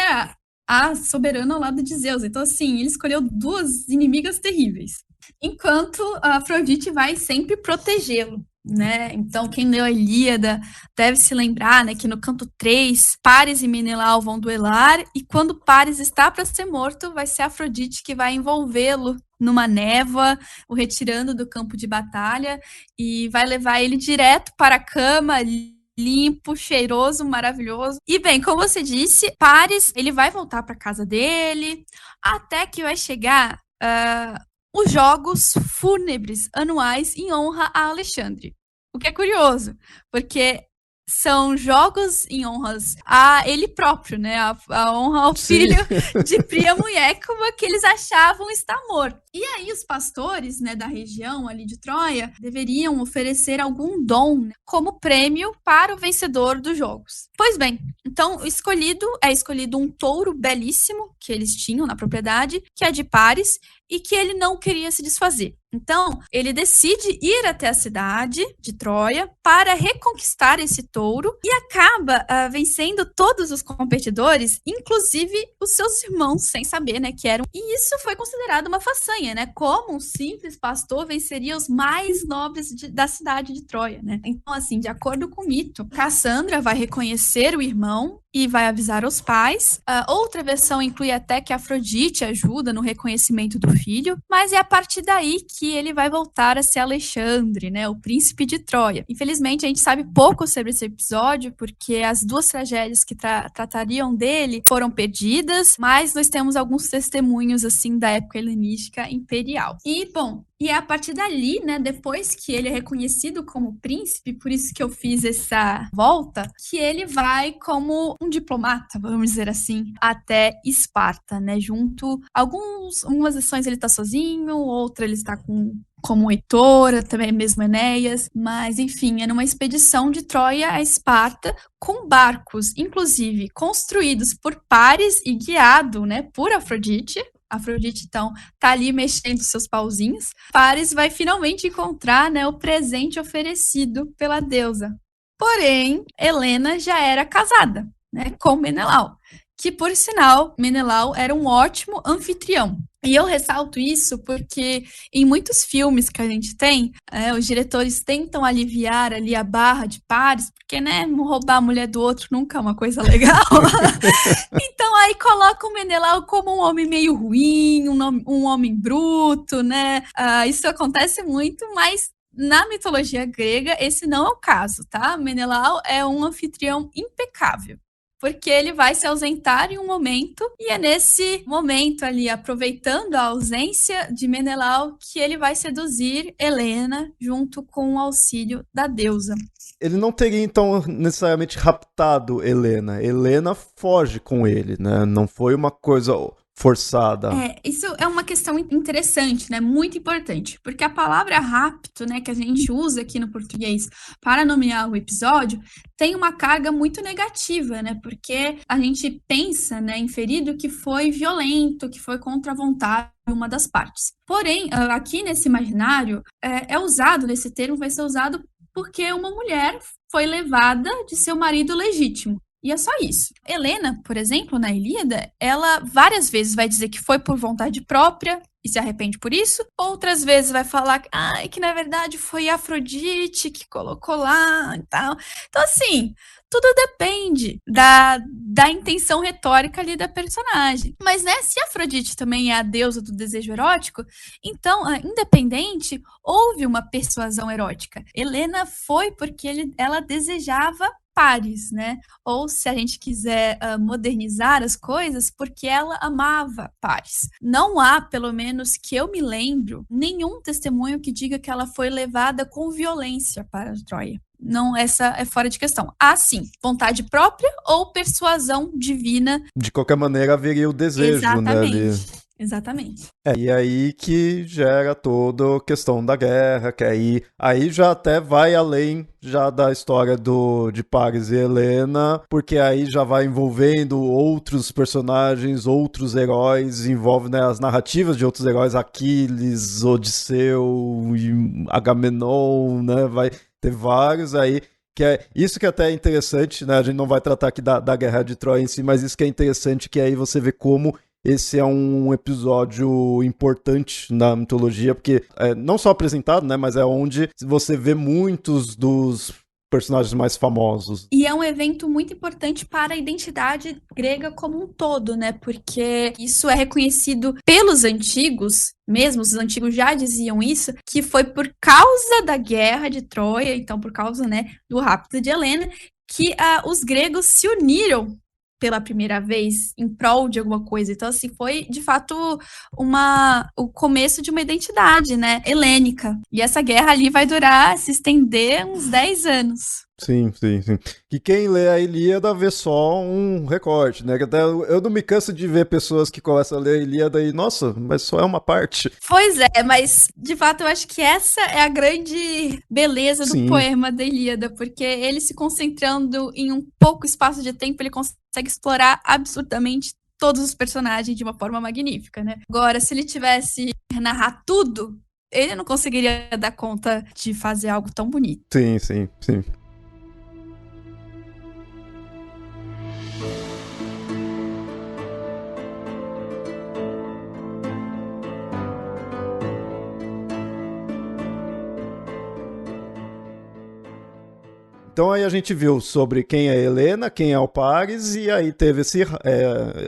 a soberana ao lado de Zeus. Então, assim, ele escolheu duas inimigas terríveis. Enquanto a Afrodite vai sempre protegê-lo, né? Então, quem leu a Ilíada deve se lembrar, né, que no canto 3, Paris e Menelau vão duelar, e quando Paris está para ser morto, vai ser a Afrodite que vai envolvê-lo numa névoa, o retirando do campo de batalha, e vai levar ele direto para a cama, limpo, cheiroso, maravilhoso. E bem, como você disse, Paris, ele vai voltar para casa dele, até que vai chegar os jogos fúnebres anuais em honra a Alexandre. O que é curioso, porque são jogos em honras a ele próprio, né? A honra ao filho de Príamo e Écuba, que eles achavam estar morto. E aí os pastores, né, da região ali de Troia deveriam oferecer algum dom, né, como prêmio para o vencedor dos jogos. Pois bem, então é escolhido um touro belíssimo que eles tinham na propriedade, que é de Paris, e que ele não queria se desfazer. Então, ele decide ir até a cidade de Troia para reconquistar esse touro e acaba vencendo todos os competidores, inclusive os seus irmãos, sem saber, né, que eram. E isso foi considerado uma façanha, né? Como um simples pastor venceria os mais nobres da cidade de Troia, né? Então, assim, de acordo com o mito, Cassandra vai reconhecer o irmão e vai avisar os pais. Outra versão inclui até que Afrodite ajuda no reconhecimento do filho, mas é a partir daí que ele vai voltar a ser Alexandre, né, o príncipe de Troia. Infelizmente, a gente sabe pouco sobre esse episódio, porque as duas tragédias que tratariam dele foram perdidas, mas nós temos alguns testemunhos, assim, da época helenística imperial. E, bom, e é a partir dali, né, depois que ele é reconhecido como príncipe, por isso que eu fiz essa volta, que ele vai como um diplomata, vamos dizer assim, até Esparta, né, junto algumas ações ele tá sozinho, outra ele está como Heitor, também mesmo Enéas, mas enfim, é numa expedição de Troia a Esparta, com barcos, inclusive, construídos por Paris e guiado, né, por Afrodite. Afrodite, então, tá ali mexendo seus pauzinhos. Paris vai finalmente encontrar, né, o presente oferecido pela deusa. Porém, Helena já era casada, né, com Menelau, que, por sinal, Menelau era um ótimo anfitrião. E eu ressalto isso porque em muitos filmes que a gente tem, os diretores tentam aliviar ali a barra de Paris, porque, né, roubar a mulher do outro nunca é uma coisa legal. Então aí coloca o Menelau como um homem meio ruim, um homem bruto, né? Isso acontece muito, mas na mitologia grega esse não é o caso, tá? Menelau é um anfitrião impecável, porque ele vai se ausentar em um momento, e é nesse momento ali, aproveitando a ausência de Menelau, que ele vai seduzir Helena junto com o auxílio da deusa. Ele não teria, então, necessariamente raptado Helena. Helena foge com ele, né? Não foi uma coisa forçada. Isso é uma questão interessante, né? Muito importante, porque a palavra rapto, né, que a gente usa aqui no português para nomear o episódio, tem uma carga muito negativa, né? Porque a gente pensa, né, inferido que foi violento, que foi contra a vontade de uma das partes. Porém, aqui nesse imaginário, esse termo vai ser usado porque uma mulher foi levada de seu marido legítimo. E é só isso. Helena, por exemplo, na Ilíada, ela várias vezes vai dizer que foi por vontade própria e se arrepende por isso. Outras vezes vai falar que na verdade foi Afrodite que colocou lá e tal. Então, assim, tudo depende da intenção retórica ali da personagem. Mas, né, se Afrodite também é a deusa do desejo erótico, então, independente, houve uma persuasão erótica. Helena foi porque ela desejava Paris, né? Ou, se a gente quiser modernizar as coisas, porque ela amava Paris. Não há, pelo menos que eu me lembro, nenhum testemunho que diga que ela foi levada com violência para Troia. Não, essa é fora de questão. Há, sim, vontade própria ou persuasão divina. De qualquer maneira, haveria o desejo, Exatamente. né? Ali. Exatamente. E aí que gera toda a questão da guerra, que aí já até vai além já da história de Paris e Helena, porque aí já vai envolvendo outros personagens, outros heróis, envolve, né, as narrativas de outros heróis, Aquiles, Odisseu, Agamenon, né, vai ter vários aí. Que é isso que até é interessante, né? A gente não vai tratar aqui da Guerra de Troia em si, mas isso que é interessante, que aí você vê como esse é um episódio importante na mitologia, porque é não só apresentado, né, mas é onde você vê muitos dos personagens mais famosos. E é um evento muito importante para a identidade grega como um todo, né? Porque isso é reconhecido pelos antigos, mesmo os antigos já diziam isso, que foi por causa da guerra de Troia, então por causa, né, do rapto de Helena, que os gregos se uniram pela primeira vez em prol de alguma coisa. Então, assim, foi de fato o começo de uma identidade, né, helênica. E essa guerra ali vai se estender uns 10 anos. Sim. E quem lê a Ilíada vê só um recorte, né? Até eu não me canso de ver pessoas que começam a ler a Ilíada e, nossa, mas só é uma parte. Pois é, mas de fato eu acho que essa é a grande beleza do poema da Ilíada, porque ele se concentrando em um pouco espaço de tempo, ele consegue explorar absurdamente todos os personagens de uma forma magnífica, né? Agora, se ele tivesse narrar tudo, ele não conseguiria dar conta de fazer algo tão bonito. Sim. Então aí a gente viu sobre quem é Helena, quem é o Paris, e aí teve esse...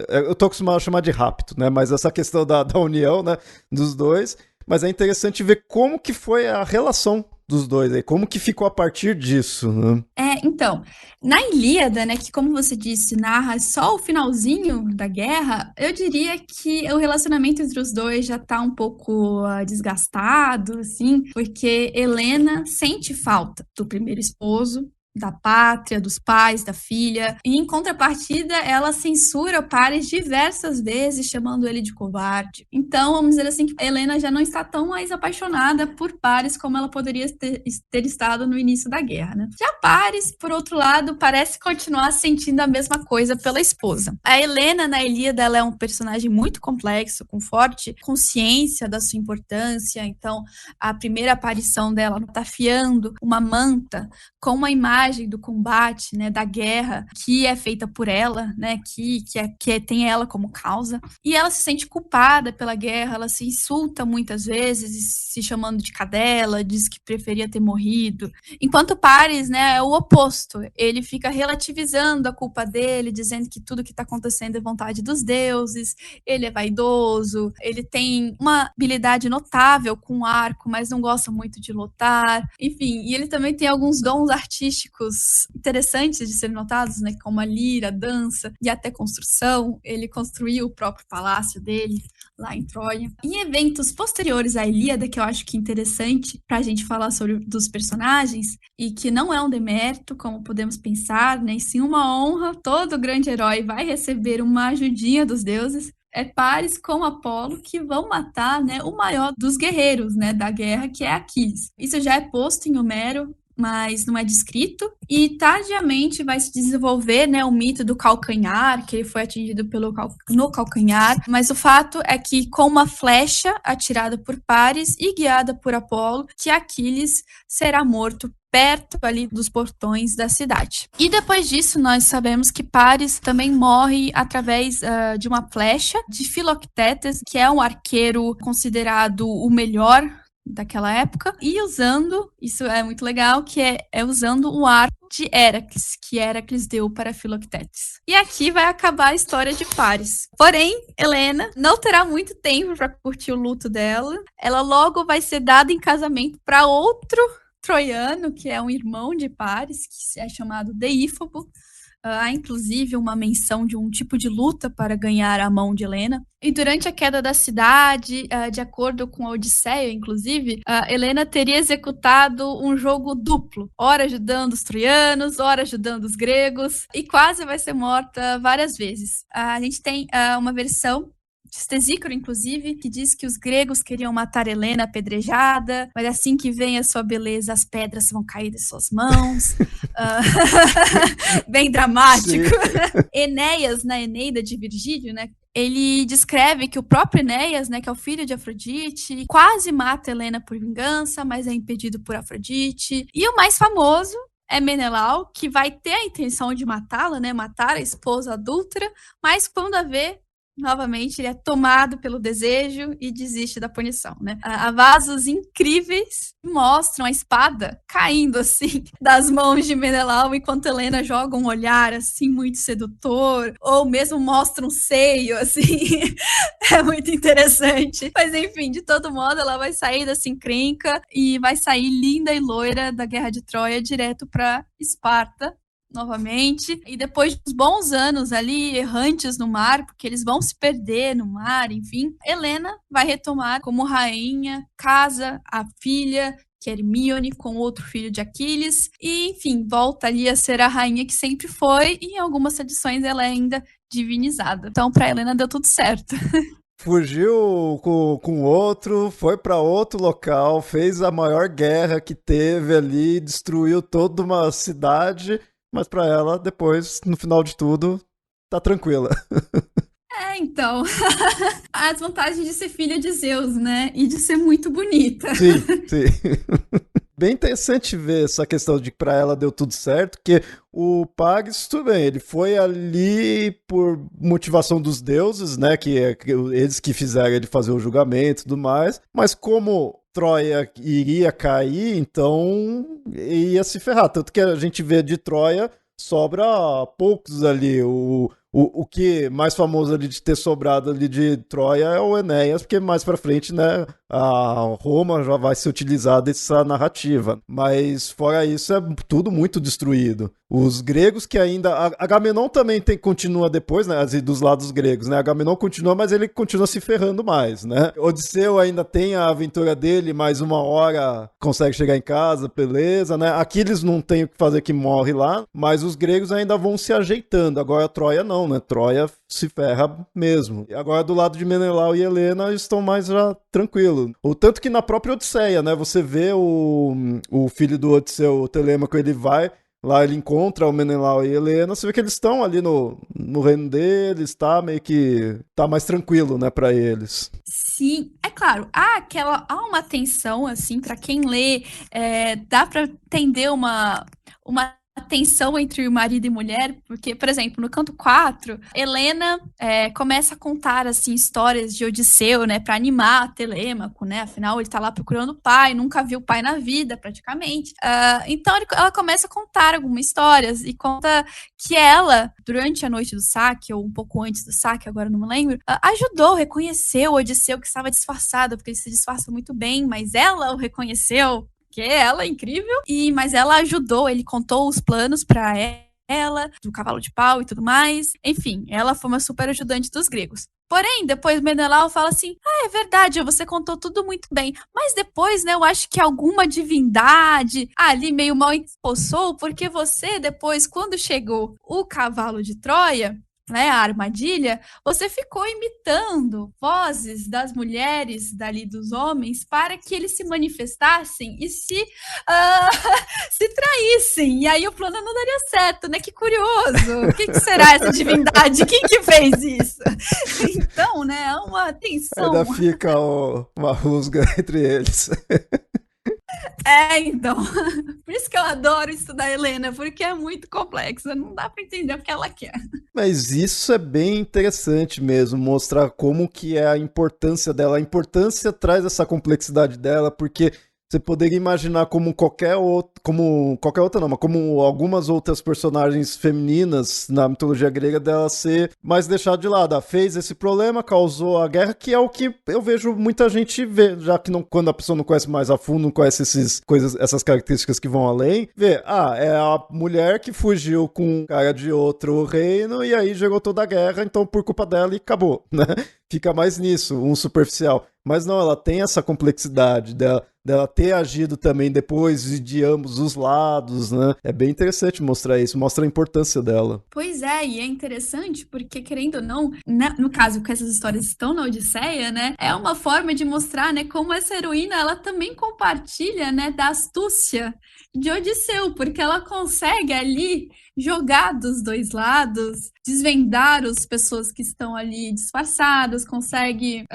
eu tô acostumado a chamar de rapto, né? Mas essa questão da união, né, dos dois. Mas é interessante ver como que foi a relação dos dois aí, como que ficou a partir disso, né? Então, na Ilíada, né, que como você disse, narra só o finalzinho da guerra, eu diria que o relacionamento entre os dois já tá um pouco desgastado, assim, porque Helena sente falta do primeiro esposo, da pátria, dos pais, da filha. E, em contrapartida, ela censura o Paris diversas vezes, chamando ele de covarde. Então, vamos dizer assim, que Helena já não está tão mais apaixonada por Paris como ela poderia ter estado no início da guerra, né? Já Paris, por outro lado, parece continuar sentindo a mesma coisa pela esposa. A Helena, na Ilíada, ela é um personagem muito complexo, com forte consciência da sua importância. Então, a primeira aparição dela tafiando uma manta com uma imagem do combate, né, da guerra, que é feita por ela, né, que tem ela como causa, e ela se sente culpada pela guerra, ela se insulta muitas vezes, se chamando de cadela, diz que preferia ter morrido, enquanto Paris, né, é o oposto, ele fica relativizando a culpa dele, dizendo que tudo que está acontecendo é vontade dos deuses, ele é vaidoso, ele tem uma habilidade notável com arco, mas não gosta muito de lutar, enfim, e ele também tem alguns dons artísticos interessantes de serem notados, né, como a lira, a dança e até construção. Ele construiu o próprio palácio dele lá em Troia. Em eventos posteriores à Ilíada, que eu acho que é interessante para a gente falar sobre dos personagens, e que não é um demérito, como podemos pensar, né, e sim uma honra, todo grande herói vai receber uma ajudinha dos deuses. É Paris com Apolo que vão matar, né, o maior dos guerreiros, né, da guerra, que é Aquiles. Isso já é posto em Homero, mas não é descrito. E tardiamente vai se desenvolver, né, o mito do calcanhar, que ele foi atingido no calcanhar. Mas o fato é que com uma flecha atirada por Paris e guiada por Apolo, que Aquiles será morto perto ali dos portões da cidade. E depois disso, nós sabemos que Paris também morre através de uma flecha de Filoctetes, que é um arqueiro considerado o melhor daquela época, e usando, isso é muito legal, que é usando o arco de Heracles, que Heracles deu para Filoctetes. E aqui vai acabar a história de Paris. Porém, Helena não terá muito tempo para curtir o luto dela. Ela logo vai ser dada em casamento para outro troiano, que é um irmão de Paris, que é chamado Deífobo. Há, inclusive, uma menção de um tipo de luta para ganhar a mão de Helena. E durante a queda da cidade, de acordo com a Odisseia, inclusive, Helena teria executado um jogo duplo, ora ajudando os troianos, ora ajudando os gregos, e quase vai ser morta várias vezes. A gente tem uma versão de Ctesícoro, inclusive, que diz que os gregos queriam matar Helena apedrejada, mas assim que vem a sua beleza, as pedras vão cair de suas mãos. Bem dramático. Enéas, na Eneida de Virgílio, né, ele descreve que o próprio Enéas, né, que é o filho de Afrodite, quase mata Helena por vingança, mas é impedido por Afrodite. E o mais famoso é Menelau, que vai ter a intenção de matá-la, né, matar a esposa adúltera, mas quando a vê, novamente, ele é tomado pelo desejo e desiste da punição, né? Há vasos incríveis que mostram a espada caindo, assim, das mãos de Menelau, enquanto Helena joga um olhar, assim, muito sedutor, ou mesmo mostra um seio, assim. É muito interessante. Mas, enfim, de todo modo, ela vai sair dessa encrenca e vai sair linda e loira da Guerra de Troia direto para Esparta, novamente, e depois de uns bons anos ali errantes no mar, porque eles vão se perder no mar, enfim, Helena vai retomar como rainha, casa a filha, que é Hermíone, com outro filho de Aquiles, e enfim, volta ali a ser a rainha que sempre foi, e em algumas tradições ela é ainda divinizada. Então, para Helena deu tudo certo. Fugiu com outro, foi para outro local, fez a maior guerra que teve ali, destruiu toda uma cidade, mas para ela, depois, no final de tudo, tá tranquila. Então, as vantagens de ser filha de Zeus, né? E de ser muito bonita. Sim, sim. Bem interessante ver essa questão de que pra ela deu tudo certo, porque o Paris, tudo bem, ele foi ali por motivação dos deuses, né, que eles que fizeram ele fazer o julgamento e tudo mais, mas como Troia iria cair, então ia se ferrar, tanto que a gente vê de Troia sobra poucos ali, o que mais famoso ali de ter sobrado ali de Troia é o Enéas, porque mais pra frente, né, a Roma já vai se utilizar dessa narrativa. Mas fora isso, é tudo muito destruído. Os gregos que ainda... Agamenon também continua depois, né, dos lados gregos, né? Agamenon continua, mas ele continua se ferrando mais, né? Odisseu ainda tem a aventura dele, mais uma hora consegue chegar em casa, beleza, né? Aquiles não tem o que fazer, que morre lá, mas os gregos ainda vão se ajeitando. Agora Troia não, né? Troia se ferra mesmo. E agora do lado de Menelau e Helena estão mais já tranquilos. O tanto que na própria Odisseia, né? Você vê o filho do Odisseu, o Telêmaco, ele vai lá, ele encontra o Menelau e Helena, você vê que eles estão ali no reino deles, tá meio que tá mais tranquilo, né, pra eles. Sim, é claro, há uma tensão, assim, pra quem lê, dá pra entender uma tensão entre o marido e mulher, porque, por exemplo, no canto 4, Helena começa a contar, assim, histórias de Odisseu, né, pra animar Telêmaco, né, afinal ele tá lá procurando o pai, nunca viu o pai na vida, praticamente. Então ela começa a contar algumas histórias e conta que ela, durante a noite do saque, ou um pouco antes do saque, agora não me lembro, ajudou, reconheceu o Odisseu que estava disfarçado, porque ele se disfarça muito bem, mas ela o reconheceu, que ela é incrível, mas ela ajudou, ele contou os planos pra ela, do cavalo de pau e tudo mais. Enfim, ela foi uma super ajudante dos gregos. Porém, depois Menelau fala assim, é verdade, você contou tudo muito bem, mas depois, né, eu acho que alguma divindade ali meio mal expulsou, porque você depois, quando chegou o cavalo de Troia, né, a armadilha, você ficou imitando vozes das mulheres, dali dos homens, para que eles se manifestassem e se traíssem. E aí o plano não daria certo, né? Que curioso. O que será essa divindade? Quem que fez isso? Então, né, é uma tensão. Ainda fica uma rusga entre eles. Então. Por isso que eu adoro estudar a Helena, porque é muito complexa. Não dá para entender o que ela quer. Mas isso é bem interessante mesmo, mostrar como que é a importância dela. A importância traz essa complexidade dela, porque você poderia imaginar como qualquer outra não, mas como algumas outras personagens femininas na mitologia grega dela ser mais deixada de lado. Fez esse problema, causou a guerra, que é o que eu vejo muita gente ver, já que quando a pessoa não conhece mais a fundo, não conhece essas características que vão além, vê, é a mulher que fugiu com um cara de outro reino e aí gerou toda a guerra, então por culpa dela e acabou, né? Fica mais nisso, um superficial. Mas não, ela tem essa complexidade dela ter agido também depois de ambos os lados, né? É bem interessante mostrar isso, mostra a importância dela. Pois é, e é interessante porque, querendo ou não, no caso que essas histórias estão na Odisseia, né? É uma forma de mostrar, né, como essa heroína, ela também compartilha, né, da astúcia de Odisseu, porque ela consegue ali jogar dos dois lados, desvendar as pessoas que estão ali disfarçadas, consegue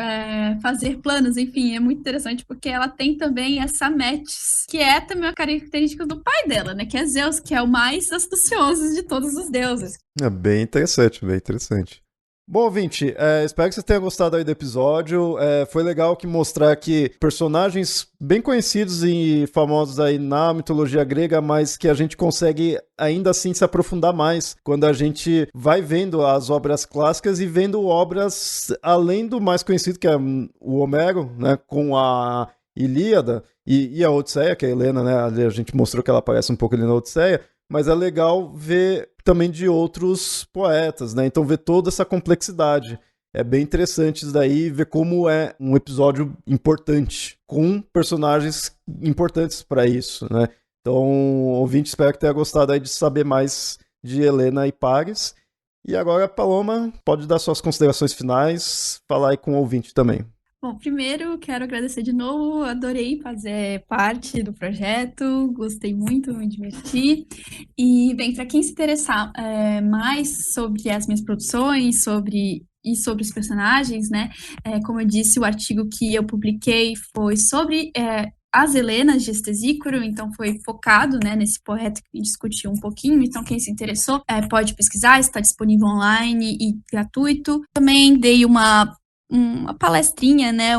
fazer planos, enfim, é muito interessante porque ela tem também essa Metis, que é também uma característica do pai dela, né, que é Zeus, que é o mais astucioso de todos os deuses. É bem interessante, bem interessante. Bom, ouvinte, espero que você tenha gostado aí do episódio. Foi legal que mostrar que personagens bem conhecidos e famosos aí na mitologia grega, mas que a gente consegue ainda assim se aprofundar mais quando a gente vai vendo as obras clássicas e vendo obras além do mais conhecido, que é o Homero, né, com a Ilíada e a Odisseia, que é a Helena, né, a gente mostrou que ela aparece um pouco ali na Odisseia, mas é legal ver também de outros poetas, né? Então ver toda essa complexidade. É bem interessante isso daí, ver como é um episódio importante, com personagens importantes para isso, né? Então, ouvinte, espero que tenha gostado aí de saber mais de Helena e Paris. E agora, Paloma, pode dar suas considerações finais, falar aí com o ouvinte também. Bom, primeiro quero agradecer de novo, adorei fazer parte do projeto, gostei muito, me diverti. E, bem, para quem se interessar mais sobre as minhas produções, sobre os personagens, né? Como eu disse, o artigo que eu publiquei foi sobre as Helenas de Estesícoro, então foi focado, né, nesse poeta que discutiu um pouquinho. Então, quem se interessou pode pesquisar, está disponível online e gratuito. Também dei uma palestrinha, né,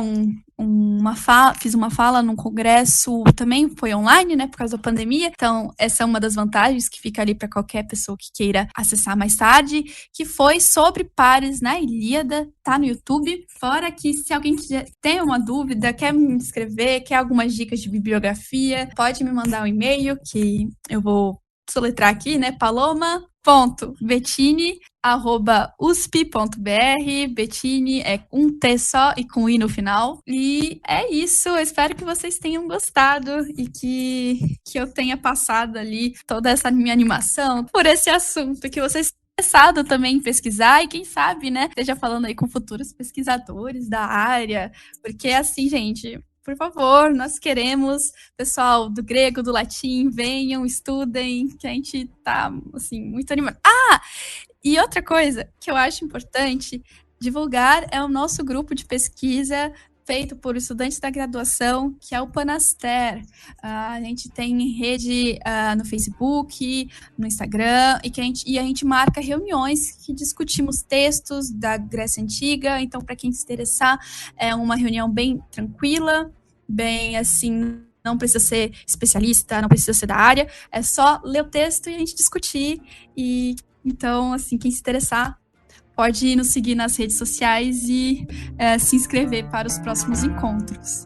fiz uma fala num congresso, também foi online, né, por causa da pandemia, então essa é uma das vantagens que fica ali para qualquer pessoa que queira acessar mais tarde, que foi sobre Paris na Ilíada, tá no YouTube. Fora que se alguém tem uma dúvida, quer me inscrever, quer algumas dicas de bibliografia, pode me mandar um e-mail que eu vou soletrar aqui, né, paloma.bettini@usp.br. Bettini é um T só e com I no final. E é isso, eu espero que vocês tenham gostado e que eu tenha passado ali toda essa minha animação por esse assunto, que vocês interessado também em pesquisar e quem sabe, né, esteja falando aí com futuros pesquisadores da área, porque assim, gente, por favor, nós queremos, pessoal do grego, do latim, venham, estudem, que a gente tá, assim, muito animado. E outra coisa que eu acho importante divulgar é o nosso grupo de pesquisa feito por estudantes da graduação, que é o Panaster. A gente tem rede no Facebook, no Instagram, e a gente marca reuniões que discutimos textos da Grécia Antiga. Então, para quem se interessar, é uma reunião bem tranquila, bem assim, não precisa ser especialista, não precisa ser da área, é só ler o texto e a gente discutir. E então, assim, quem se interessar, pode nos seguir nas redes sociais e se inscrever para os próximos encontros.